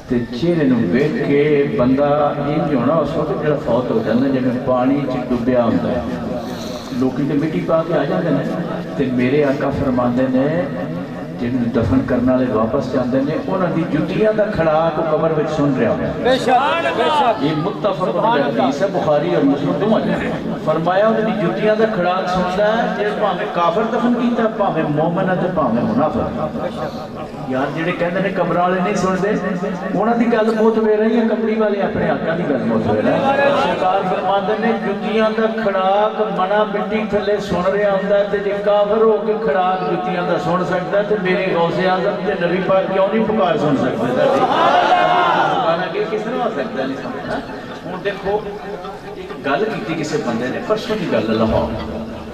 تے چہرے نو بیٹھ کے بندہ انج ہونا اس وقت جڑا فوت ہو جانا جب پانی چ ڈبیا ہوندا ہے لوکی تے مٹی پا کے آ جاندے نے تے میرے آقا فرماندے نے جن دفن کرنے والے واپس جاندے نے انہاں دی جتیاں دا کھڑاک قبر وچ سن رہا ہوندا ہے بے شک یہ متفق حدیث ہے بخاری اور مسلم دونوں نے فرمایا انہاں دی جتیاں دا کھڑاک سندا ہے جے بھاویں کافر دفن کیتا بھاویں مومن ہے تے بھاویں منافق یار جڑے کہندے نے قبر والے نہیں سنتے انہاں دی گل معتبر ہے یا قبری والے اپنے آقا دی گل معتبر ہے سرکار فرماندے نے جتیاں دا کھڑاک منا مٹی تھلے سن رہا ہوندا ہے تے جے کافر ہو کے کھڑاک جتیاں دا سن سکدا ہے تے میرے غوث اعظم تے نبی پاک کیوں نہیں پکار سن سکتے گانا کہ کس طرح ہو سکتا ہے نہیں سمجھنا ہوں دیکھو ایک گل کی کسی بندے نے پرسوں کی گل لاہور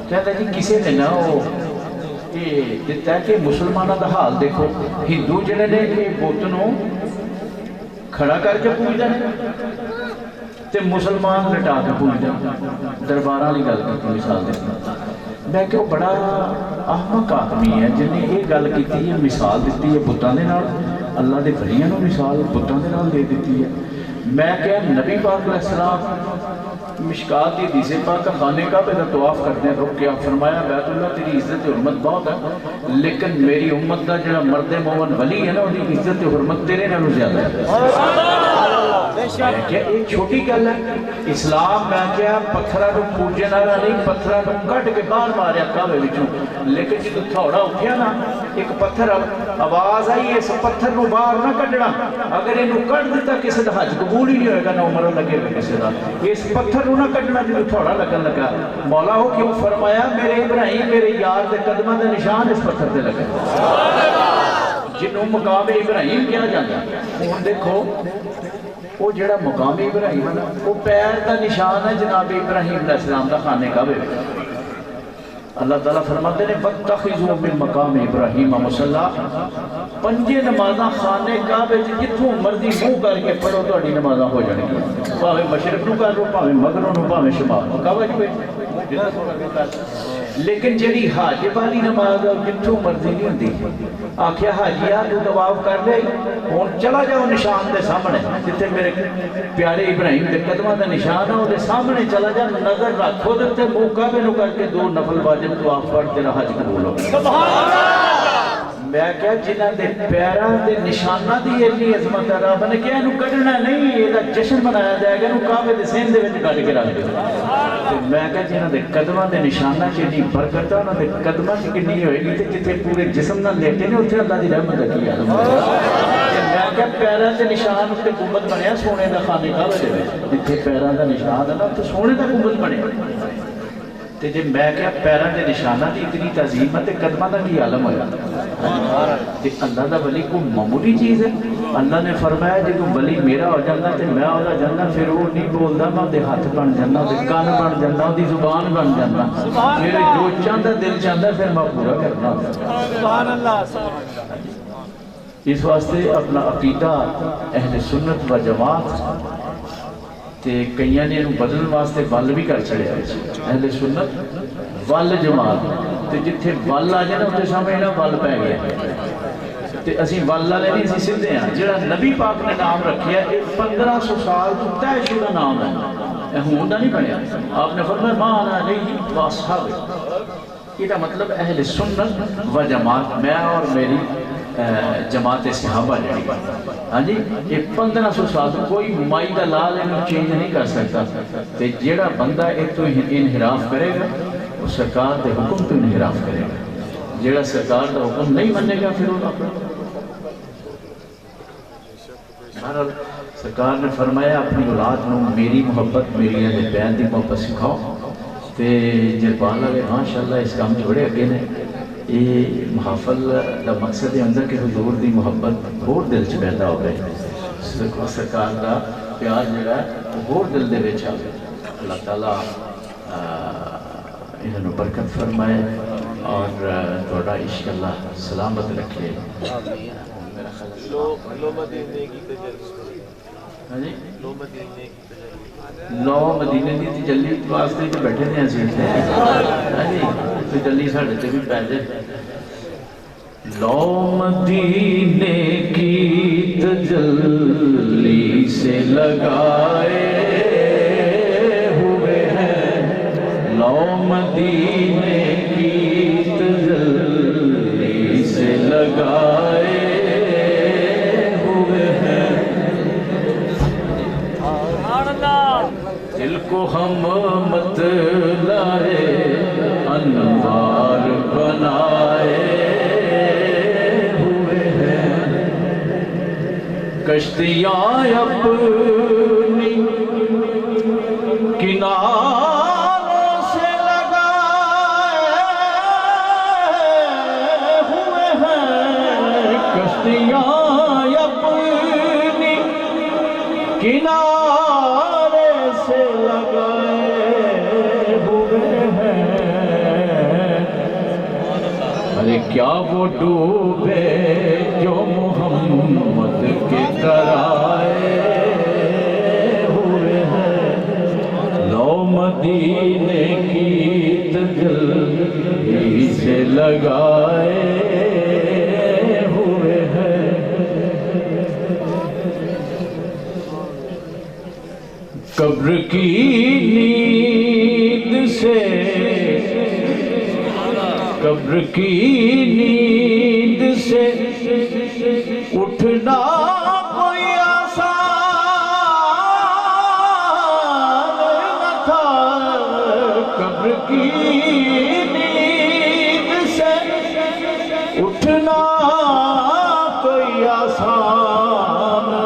کہتا جی کسی نے نا وہ یہ دیتا ہے کہ مسلمانوں کا حال دیکھو ہندو جڑے نے یہ بت نو کھڑا کر کے پوجتے ہیں تے مسلمان لٹا کے پوجتے دربار والی گل کی مثال دیتی میں کہ وہ بڑا احمق آدمی ہے جن نے یہ گل کی ہے مثال دیتی ہے بتاں دے نال اللہ دے ولیاں نو مثال بتاں دے نال دے دیتی ہے میں کہ نبی پاک علیہ السلام مشکات کی حدیث پاک کا خانے کا پہ طواف کرتے ہیں رک کے آپ فرمایا بیت اللہ تیری عزت و حرمت بہت ہے لیکن میری امت کا جڑا مرد مومن ولی ہے نا وہ عزت و حرمت تیرے نالوں زیادہ ہے کیا ایک چھوٹی گل ہے اسلام میں کیا پتھرہ نو پوجن والا نہیں پتھرہ نو کٹ کے باہر ماریا کعبے وچوں لیکن جدوں تھوڑا اٹھیا نا ایک پتھر آواز آئی اس پتھر نو باہر نہ کڈنا اگر اینو کڈ دیتا کسی دا حج قبول ہی نہیں ہوئے گا نہ عمر لگے گا کسی دا اس پتھر نو نہ کڈنا جدوں تھوڑا لگن لگا مولا ہو کیوں فرمایا میرے ابراہیم میرے یار دے قدماں دے نشان اس پتھر تے لگے جنوں مقام ابراہیم کیا جاتا ہن دیکھو وہ جڑا مقام ابراہیم ہے وہ پیر کا نشان ہے جناب ابراہیم علیہ السلام کا خانے کعبے اللہ تعالیٰ فرماتے ہیں وَاتَّخِذُوا مِن مَقَامِ إِبْرَاهِيمَ مُصَلَّى پنجے نمازاں خانے کعبے جتوں مرضی منہ کر کے پڑھو تہاڈی نمازاں ہو جان گی بھاویں مشرق نو کر لو بھاویں مغرب نو بھاویں شمال نو کعبہ لیکن جڑی حج والی نماز جتوں مرضی نہیں ہوندی آکھیا حاجیا تو طواف کر لے ہن چلا جاؤ نشان دے سامنے جتھے میرے پیارے ابراہیم دے قدماں دا نشان ہے او دے سامنے چلا جا نظر رکھو تے منہ کعبے نو کر کے دو نفل واجب طواف پڑھ تیرا حج قبول ہو سبحان اللہ میں کہا جنہ دے پیراں دے نشانہ دی اتنی عظمت ہے رب نے کہا انہوں کڈنا نہیں یہ جشن منایا جائے گا انہوں کعبے دے سین دے وچ کڈ کے رکھ دے میں کہا جنہ دے قدماں دے نشانہ چنی برکت ہے انہوں دے قدماں چ کنی ہوئے گی تے جتھے پورے جسم نال لیٹے نے اوتھے اللہ دی رحمت کی عالم میں کہا پیراں دے نشان تے گنبد بنیا سونے دا خانے کعبے دے وچ جتھے پیراں دا نشان ہے نا تے سونے دا گنبد بنیا تے جے میں کہا پیراں دے نشانہ دی اتنی تعظیم ہے تے قدماں دا کی عالم ہویا تے اللہ دا ولی کو معمولی چیز ہے اللہ نے فرمایا جدوں ولی میرا ہو جانا تے میں اودا جانا پھر وہ نہیں بولدا میں دے ہاتھ بن جانا تے کان بن جانا دی زبان بن جانا میرے جو چاہندا دل چاہندا پھر میں پورا کرنا سبحان اللہ اس واسطے اپنا عقیدہ اہل سنت و جماعت تے کئیاں نے انہوں بدلن واسطے ول بھی کر چڑھے اہل سنت ول جماعت تے جتھے ول آ جائے نا اتنے سامنے نا ول پہ گیا تے اسی ول والے نہیں اسی سدھے ہیں جڑا نبی پاک نے نام رکھیا ہے 1500 سال تو طے شدہ نام ہے ہوں دا نہیں بنیا آپ نے فرمایا ما انا علیہ واصحاب یہ مطلب اہل سنت و جماعت میں اور میری جماعت صحابہ جڑی ہاں جی یہ 1500 سال تو کوئی مائی دا لال انہوں چینج نہیں کر سکتا تے جیڑا بندہ ایک تو انحراف کرے گا وہ سرکار دے حکم تو انحراف کرے گا جیڑا سرکار دا حکم نہیں منے گا پھر وہ بہرحال سرکار نے فرمایا اپنی اولاد نو میری محبت میری اہل بیت دی محبت سکھاؤ تے جربال والے ماشاءاللہ اس کام جوڑے اگے نے یہ محافل دا مقصد ہے اندر کہ حضور دی محبت اور دل چ پیدا ہو گئے سرکار دا پیار جڑا ہے وہ اور دل دے وچ آ گیا اللہ تعالیٰ انہوں برکت فرمائے اور تھوڑا عشق اللہ سلامت رکھے لو مدینے کی تجلی واسطے جو بیٹھے نے اسی تجلی ساڑھے تے بھی پیدے لو مدینے کی تجلی سے لگائے ہوئے ہیں لو مدینے کی تجلی سے لگائے دل کو ہم مت لائے انوار بنائے ہوئے ہیں کشتیاں اپنی کناروں سے لگائے ہوئے ہیں کشتیاں اپنی کناروں سے لگائے ہوئے ہیں ارے کیا وہ ڈوبے جو محمد کے ترائے ہوئے ہیں لو مدینے کی تجلی سے لگائے ہوئے ہیں قبر کی نیند سے قبر کی نیند سے اٹھنا کوئی آسان نہ تھا قبر کی نیند سے اٹھنا کوئی آسان نہ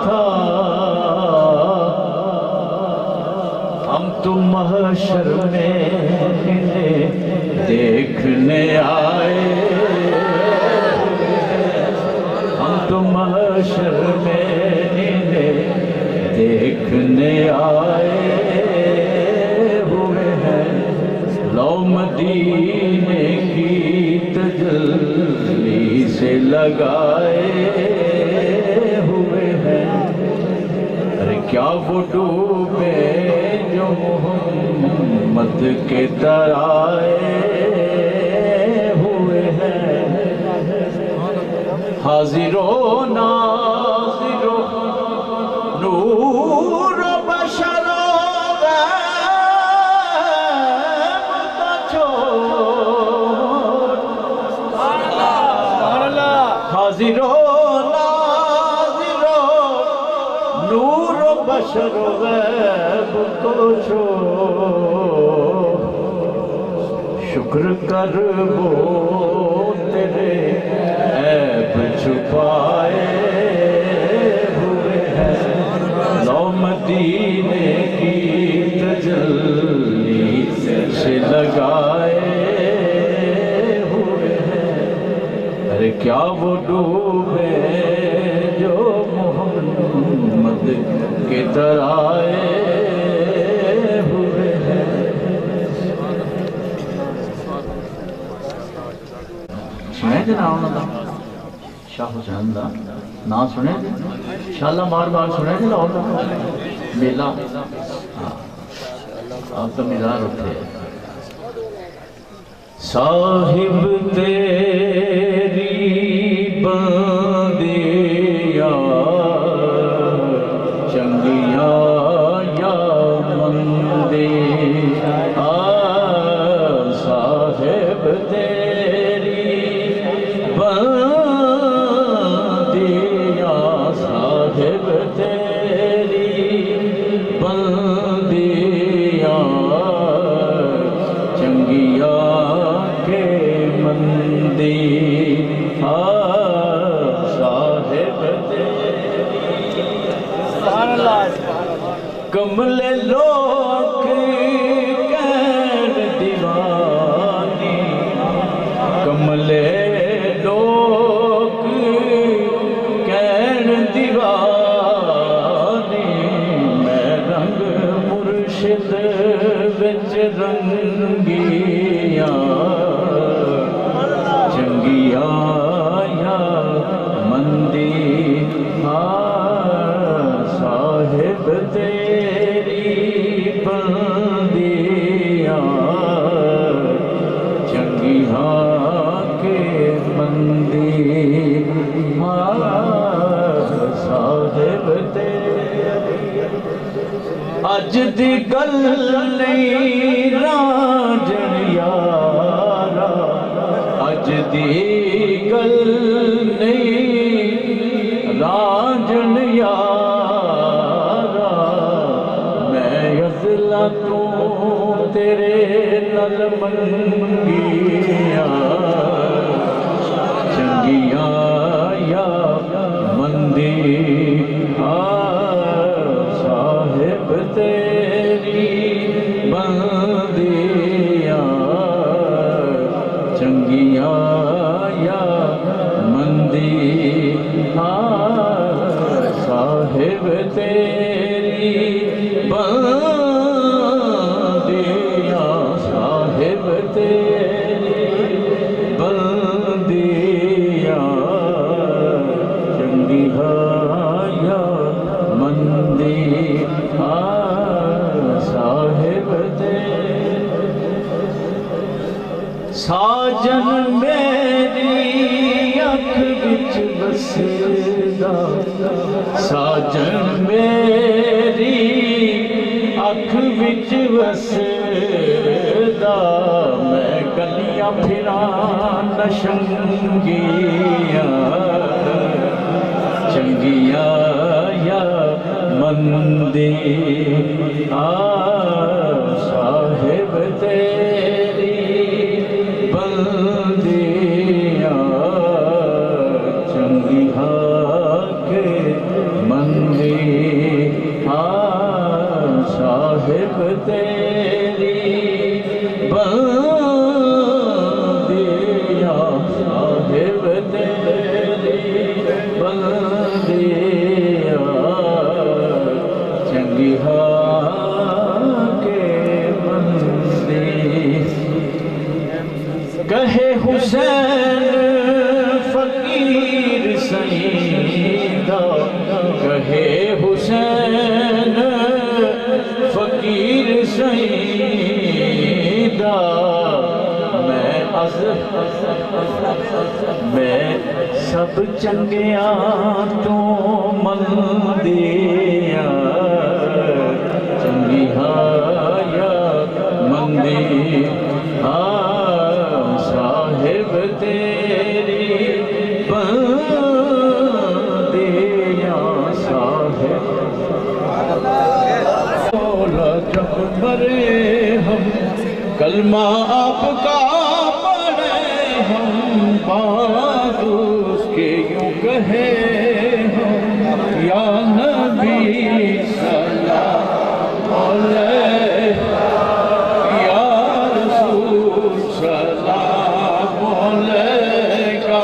تھا ہم تو محشر میں دیکھنے آئے ہم تو محشر میں دیکھنے آئے ہوئے ہیں لو مدینے کی تجلی سے لگائے ہوئے ہیں ارے کیا وہ ڈوبے جو محمد کے ترائے ہوئے ہیں حاضر و ناظر و نور و بشر و غیب کا چھوڑ حاضر و ناظر و نور و بشر و غیب کو چھوڑ شکر کر وہ تیرے عیب چھپائے ہوئے ہیں لو مدینے کی تجلی سے لگائے ہوئے ہیں ارے کیا وہ ڈوبے جو محمد کے ترائے ہوئے ہیں سنے جنا انہوں دا شاہ حسین دا نا سنے شاء اللہ بار بار سنے جنا انہوں دا میلہ آپ تو مزار ہوتے ہیں صاحب تیری بندیاں چنگیاں یا مندی صاحب تیری بندیاں صاحب تیری بندیاں چنگیاں کے مندی صاحب تیری سبحان اللہ کمل لوگ کہن دیوانی کمل لوگ کہن دیوانی میں رنگ مرشد وچ رنگیاں چنگیاں یا مندی صاحب تیری بندیاں چنگیاں کے مندی صاحب تیری اج دی گل نہیں راجن یارا اج دی گل نہیں راجن یارا میں ازلا تو تیرے نال منگیاں چنگیاں یا مندی صاحب تیری بندیاں چنگیاں یا مندی صاحب تیری بندیاں صاحب تیری بندیاں چنگیاں یا مندی صاحب تیری ساجن میری اکھ وچ بسدا ساجن میری اکھ وچ بسدا میں گلیاں پھراں نشنگیاں چنگیاں یا مندی صاحب تیری بندیاں چنگیاں کے مندی صاحب تیری بندیاں صاحب تیری بندیاں چنگیاں کے مندی کہے حسین فقیر سیدہ کہے حسین فقیر سیدہ میں سب چنگیاں تو مندیاں چنگیاں یا مندی صاحب تیری بندیاں صاحب مولا جب مرے ہم کلمہ آپ کا پڑھے ہم بات اس کے یوں کہے ہم یا نبی سلام علیہ یا رسول سلام علیکہ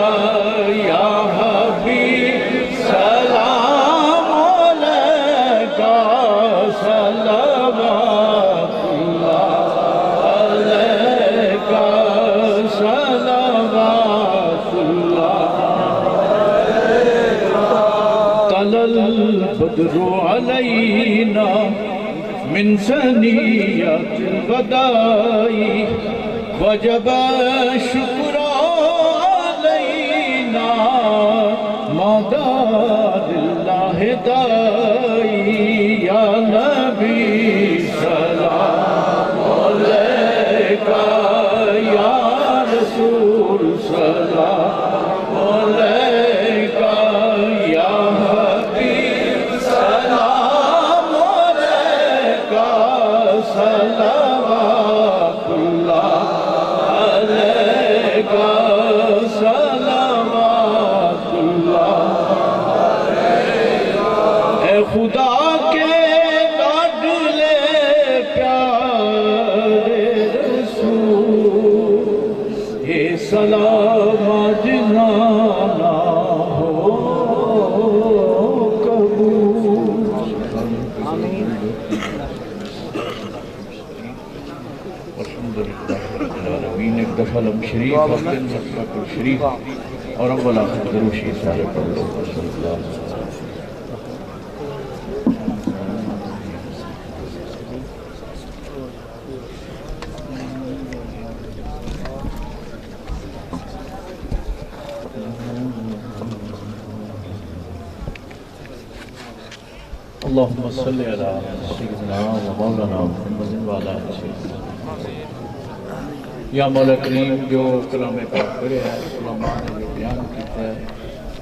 یا حبیب سلام علیکہ صلوات اللہ علیکہ صلوات اللہ طلع البدر علينا من ثنيات الوداع وجب الشكر علينا ما دار الله داعي يا نبي سلام عليك يا رسول سلام عليك يا حبيب سلام عليك صلوات الله عليك صلوات الله اے خدا کے لاڈلے پیارے رسول اے سلام جنانا ہو قبول الحمدللہ رب العالمین ایک دفعہ لم شریف حسن مطلق الشریف اور اول آخر دروشی سارے پڑھ لو صلی اللہ علیہ وسلم اللهم صل على سيدنا ومولانا محمد وعلى آله سيدنا یا مولا کریم جو کلام پاک پڑھے ہے علماء نے جو بیان کیتا ہے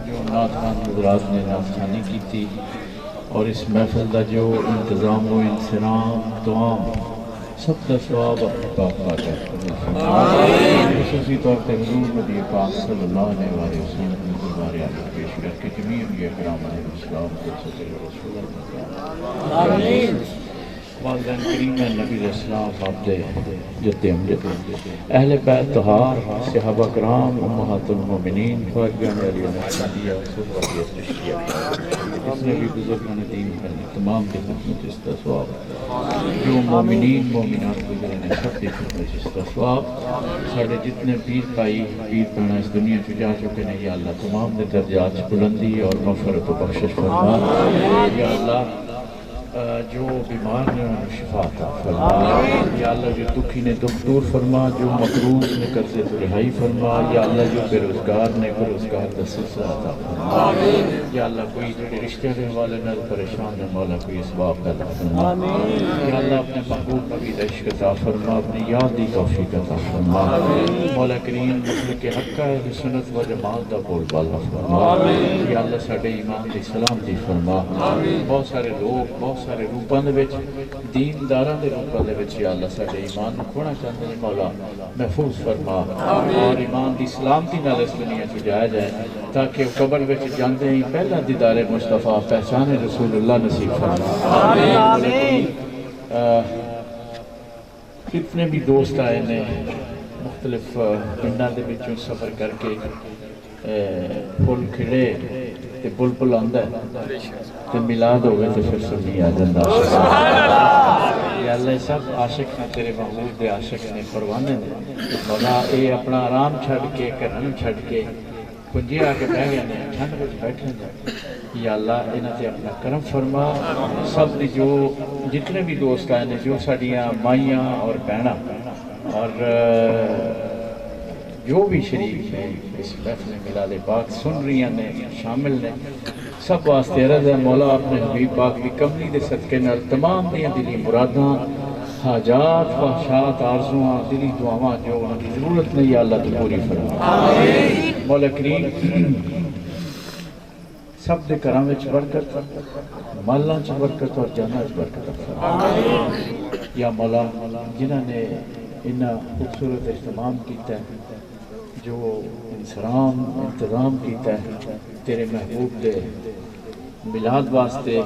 جو نعت خوان حضرات نے نعت خوانی کی تھی اور اس محفل کا جو انتظام و انصرام دعام سب کا ثواب اپنے پاک پاک خصوصی طور پر حضور نبی پاک صلی اللہ علیہ وسلم کی دربار عالی پیش کر کے جمیع انبیاء کرام علیہ السلام کو صلی رسول اللہ والدین کریم نبی علیہ السلام فاضل جد امجد اہل بیت طہار صحابہ کرام امہات المومنین فاجگان علی نحسانیہ صحبتیت رشتیہ جس نے بھی بزرگان دین کرنے تمام کے خدمت اس کا ثواب جو مومنین مومنات گزرنے سب کے خدمت اس کا ثواب ساڑھے جتنے پیر پائی پیر پڑھنا اس دنیا سے جا چکے ہیں یا اللہ تمام نے درجات بلندی اور مغفرت و بخشش فرما یا اللہ جو بیمار نے انہیں شفا عطا فرما یا اللہ جو دکھی نے دکھ دور فرما جو مقروض نے قرضے تو رہائی فرما یا اللہ جو بے روزگار نے روزگار کا سلسلہ عطا فرما یا اللہ کوئی جو رشتے رہنے والے نہ پریشان ہے مولا کوئی اسباب پیدا فرما یا اللہ اپنے محبوب نبی عشق عطا فرما اپنی یاد دی توفیق عطا فرما مولا کریم مسلک حق ہے سنت و جماعت دا بول بالا فرما یا اللہ ساڑھے ایمان دی سلام دی فرما بہت سارے لوگ بہت سارے روپاں دے وچ دین داراں دے روپاں دے وچ یا اللہ ساڈے ایمان نوں کھونا چاہندے نے مولا محفوظ فرما اور ایمان دی سلامتی نال اس دنیا چ جایا جائے تاکہ قبر وچ جاندے ہی پہلا دیدار مصطفیٰ پہچان رسول اللہ نصیب فرما آمین کتنے بھی دوست آئے نے مختلف پنڈاں دے وچوں سفر کر کے پھول کھڑے تے بلبل آندا ہے تے میلاد ہو گئے تے پھر سنی آ جاندا یا اللہ سب عاشق نے تیرے محبوب دے عاشق نے پروانے نے مولا اے اپنا آرام چھڈ کے گھراں چھڈ کے کنجے آ کے بیٹھ گئے نے ٹھنڈ وچ بیٹھے نے یا اللہ انہاں تے اپنا کرم فرما سب دی جو جتنے بھی دوست آئے نے جو ساڈیاں مائیاں اور بہناں اور جو بھی شریف ہیں اس محفل میلاد پاک سن رہی ہیں شامل نے سب واسطے عرض ہے مولا اپنے حبیب پاک کی کملی دے صدقے نال تمام دیاں دلی مراداں حاجات خواہشات آرزواں دلی دعاواں جو انہاں کی ضرورت نہیں یا اللہ تو پوری فرما مولا کریم سب دے کراں وچ برکت مالاں وچ برکت اور جاناں وچ برکت فرما یا مولا جنہاں نے انہاں خوبصورت اہتمام کیتا ہے جو انتظام کیتا ہے تیرے محبوب دے میلاد واسطے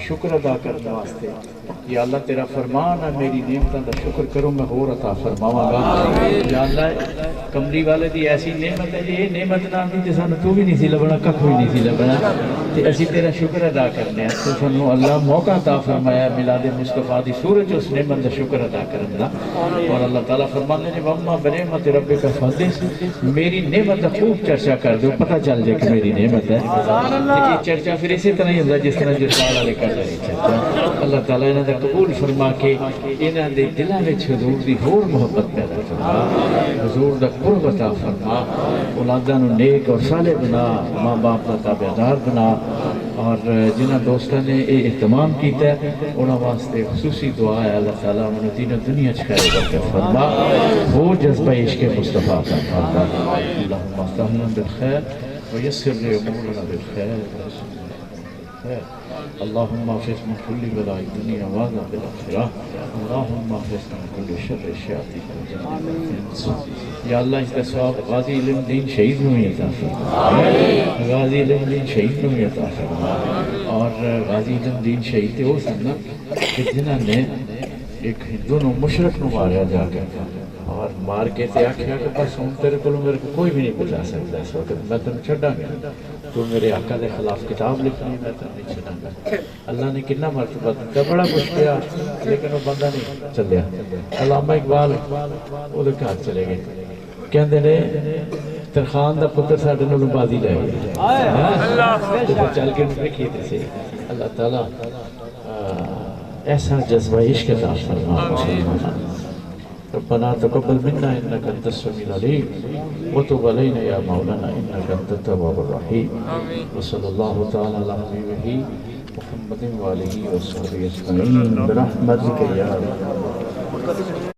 شکر ادا کرنے واسطے یا اللہ تیرا فرمان ہے میری نعمتوں کا شکر کرو میں اور عطا فرماواں گا یا اللہ کملی والے دی ایسی نعمت ہے یہ نعمت نہ آندی تے سانوں تو بھی نہیں سی لبنا ککھ بھی نہیں سی لبنا تے اسی تیرا شکر ادا کرنے ہیں تو سانوں اللہ موقع عطا فرمایا میلاد مصطفیٰ دی سورج اس نعمت کا شکر ادا کرن دا اور اللہ تعالیٰ فرمانے نے وَمَّا بِنِعْمَتِ رَبِّكَ فَحَدِّثْ میری نعمت کا خوب چرچا کر دو پتہ چل جائے کہ میری نعمت ہے یہ چرچا پھر اسی طرح ہی ہوتا جس طرح جو والا لے کر نہیں چاہتا اللہ تعالیٰ انہوں نے قبول فرما کے انہوں نے دلوں میں حضور دی ہور محبت پیدا فرما حضور دا قرب عطا فرما اولاداں نو نیک اور صالح بنا ماں باپ دا تابعدار بنا اور جنہ دوستوں نے یہ اہتمام کیتا ہے انہوں واسطے خصوصی دعا ہے اللہ تعالیٰ انہوں دین و دنیا خیر برکت فرما وہ جذبہ عشق مصطفیٰ کا فرما اللہم افتح لنا بالخیر ويسر لي امورنا بالخير اللهم احفظ من كل بلاء الدنيا وعذاب الاخره اللهم احفظ من كل شر الشياطين یا اللہ اس کا ثواب غازی علم دین شہید میں ہی عطا فرما غازی علم دین شہید میں ہی عطا فرما اور غازی علم دین شہید ہو سکنا کہ جنہوں نے ایک ہندو نو مشرق نو ماریا جا کے اور مار کے تے آکھیا کہ بس ہوں تیرے کو میرے کو کوئی بھی نہیں بچا سکتا اس وقت میں تم چھڑا گیا تو میرے آقا دے خلاف کتاب لکھنی میں تم نہیں چھڑا گیا اللہ نے کتنا مرتبہ دیتا بڑا کچھ کیا لیکن وہ بندہ نہیں چلیا علامہ اقبال وہ گھر چلے گئے کہندے نے ترخان دا پتر ساڈے نوں بازی لے گیا چل کے رکھی تے اللہ تعالیٰ ایسا جذبہ عشق عطا فرما مسلمان ربنا تقبل منا انك انت السميع العليم وتب علينا يا مولانا انك انت التواب الرحيم وصلى الله تعالى على حبيبه محمد وآله وصحبه اجمعين برحمتك يا رب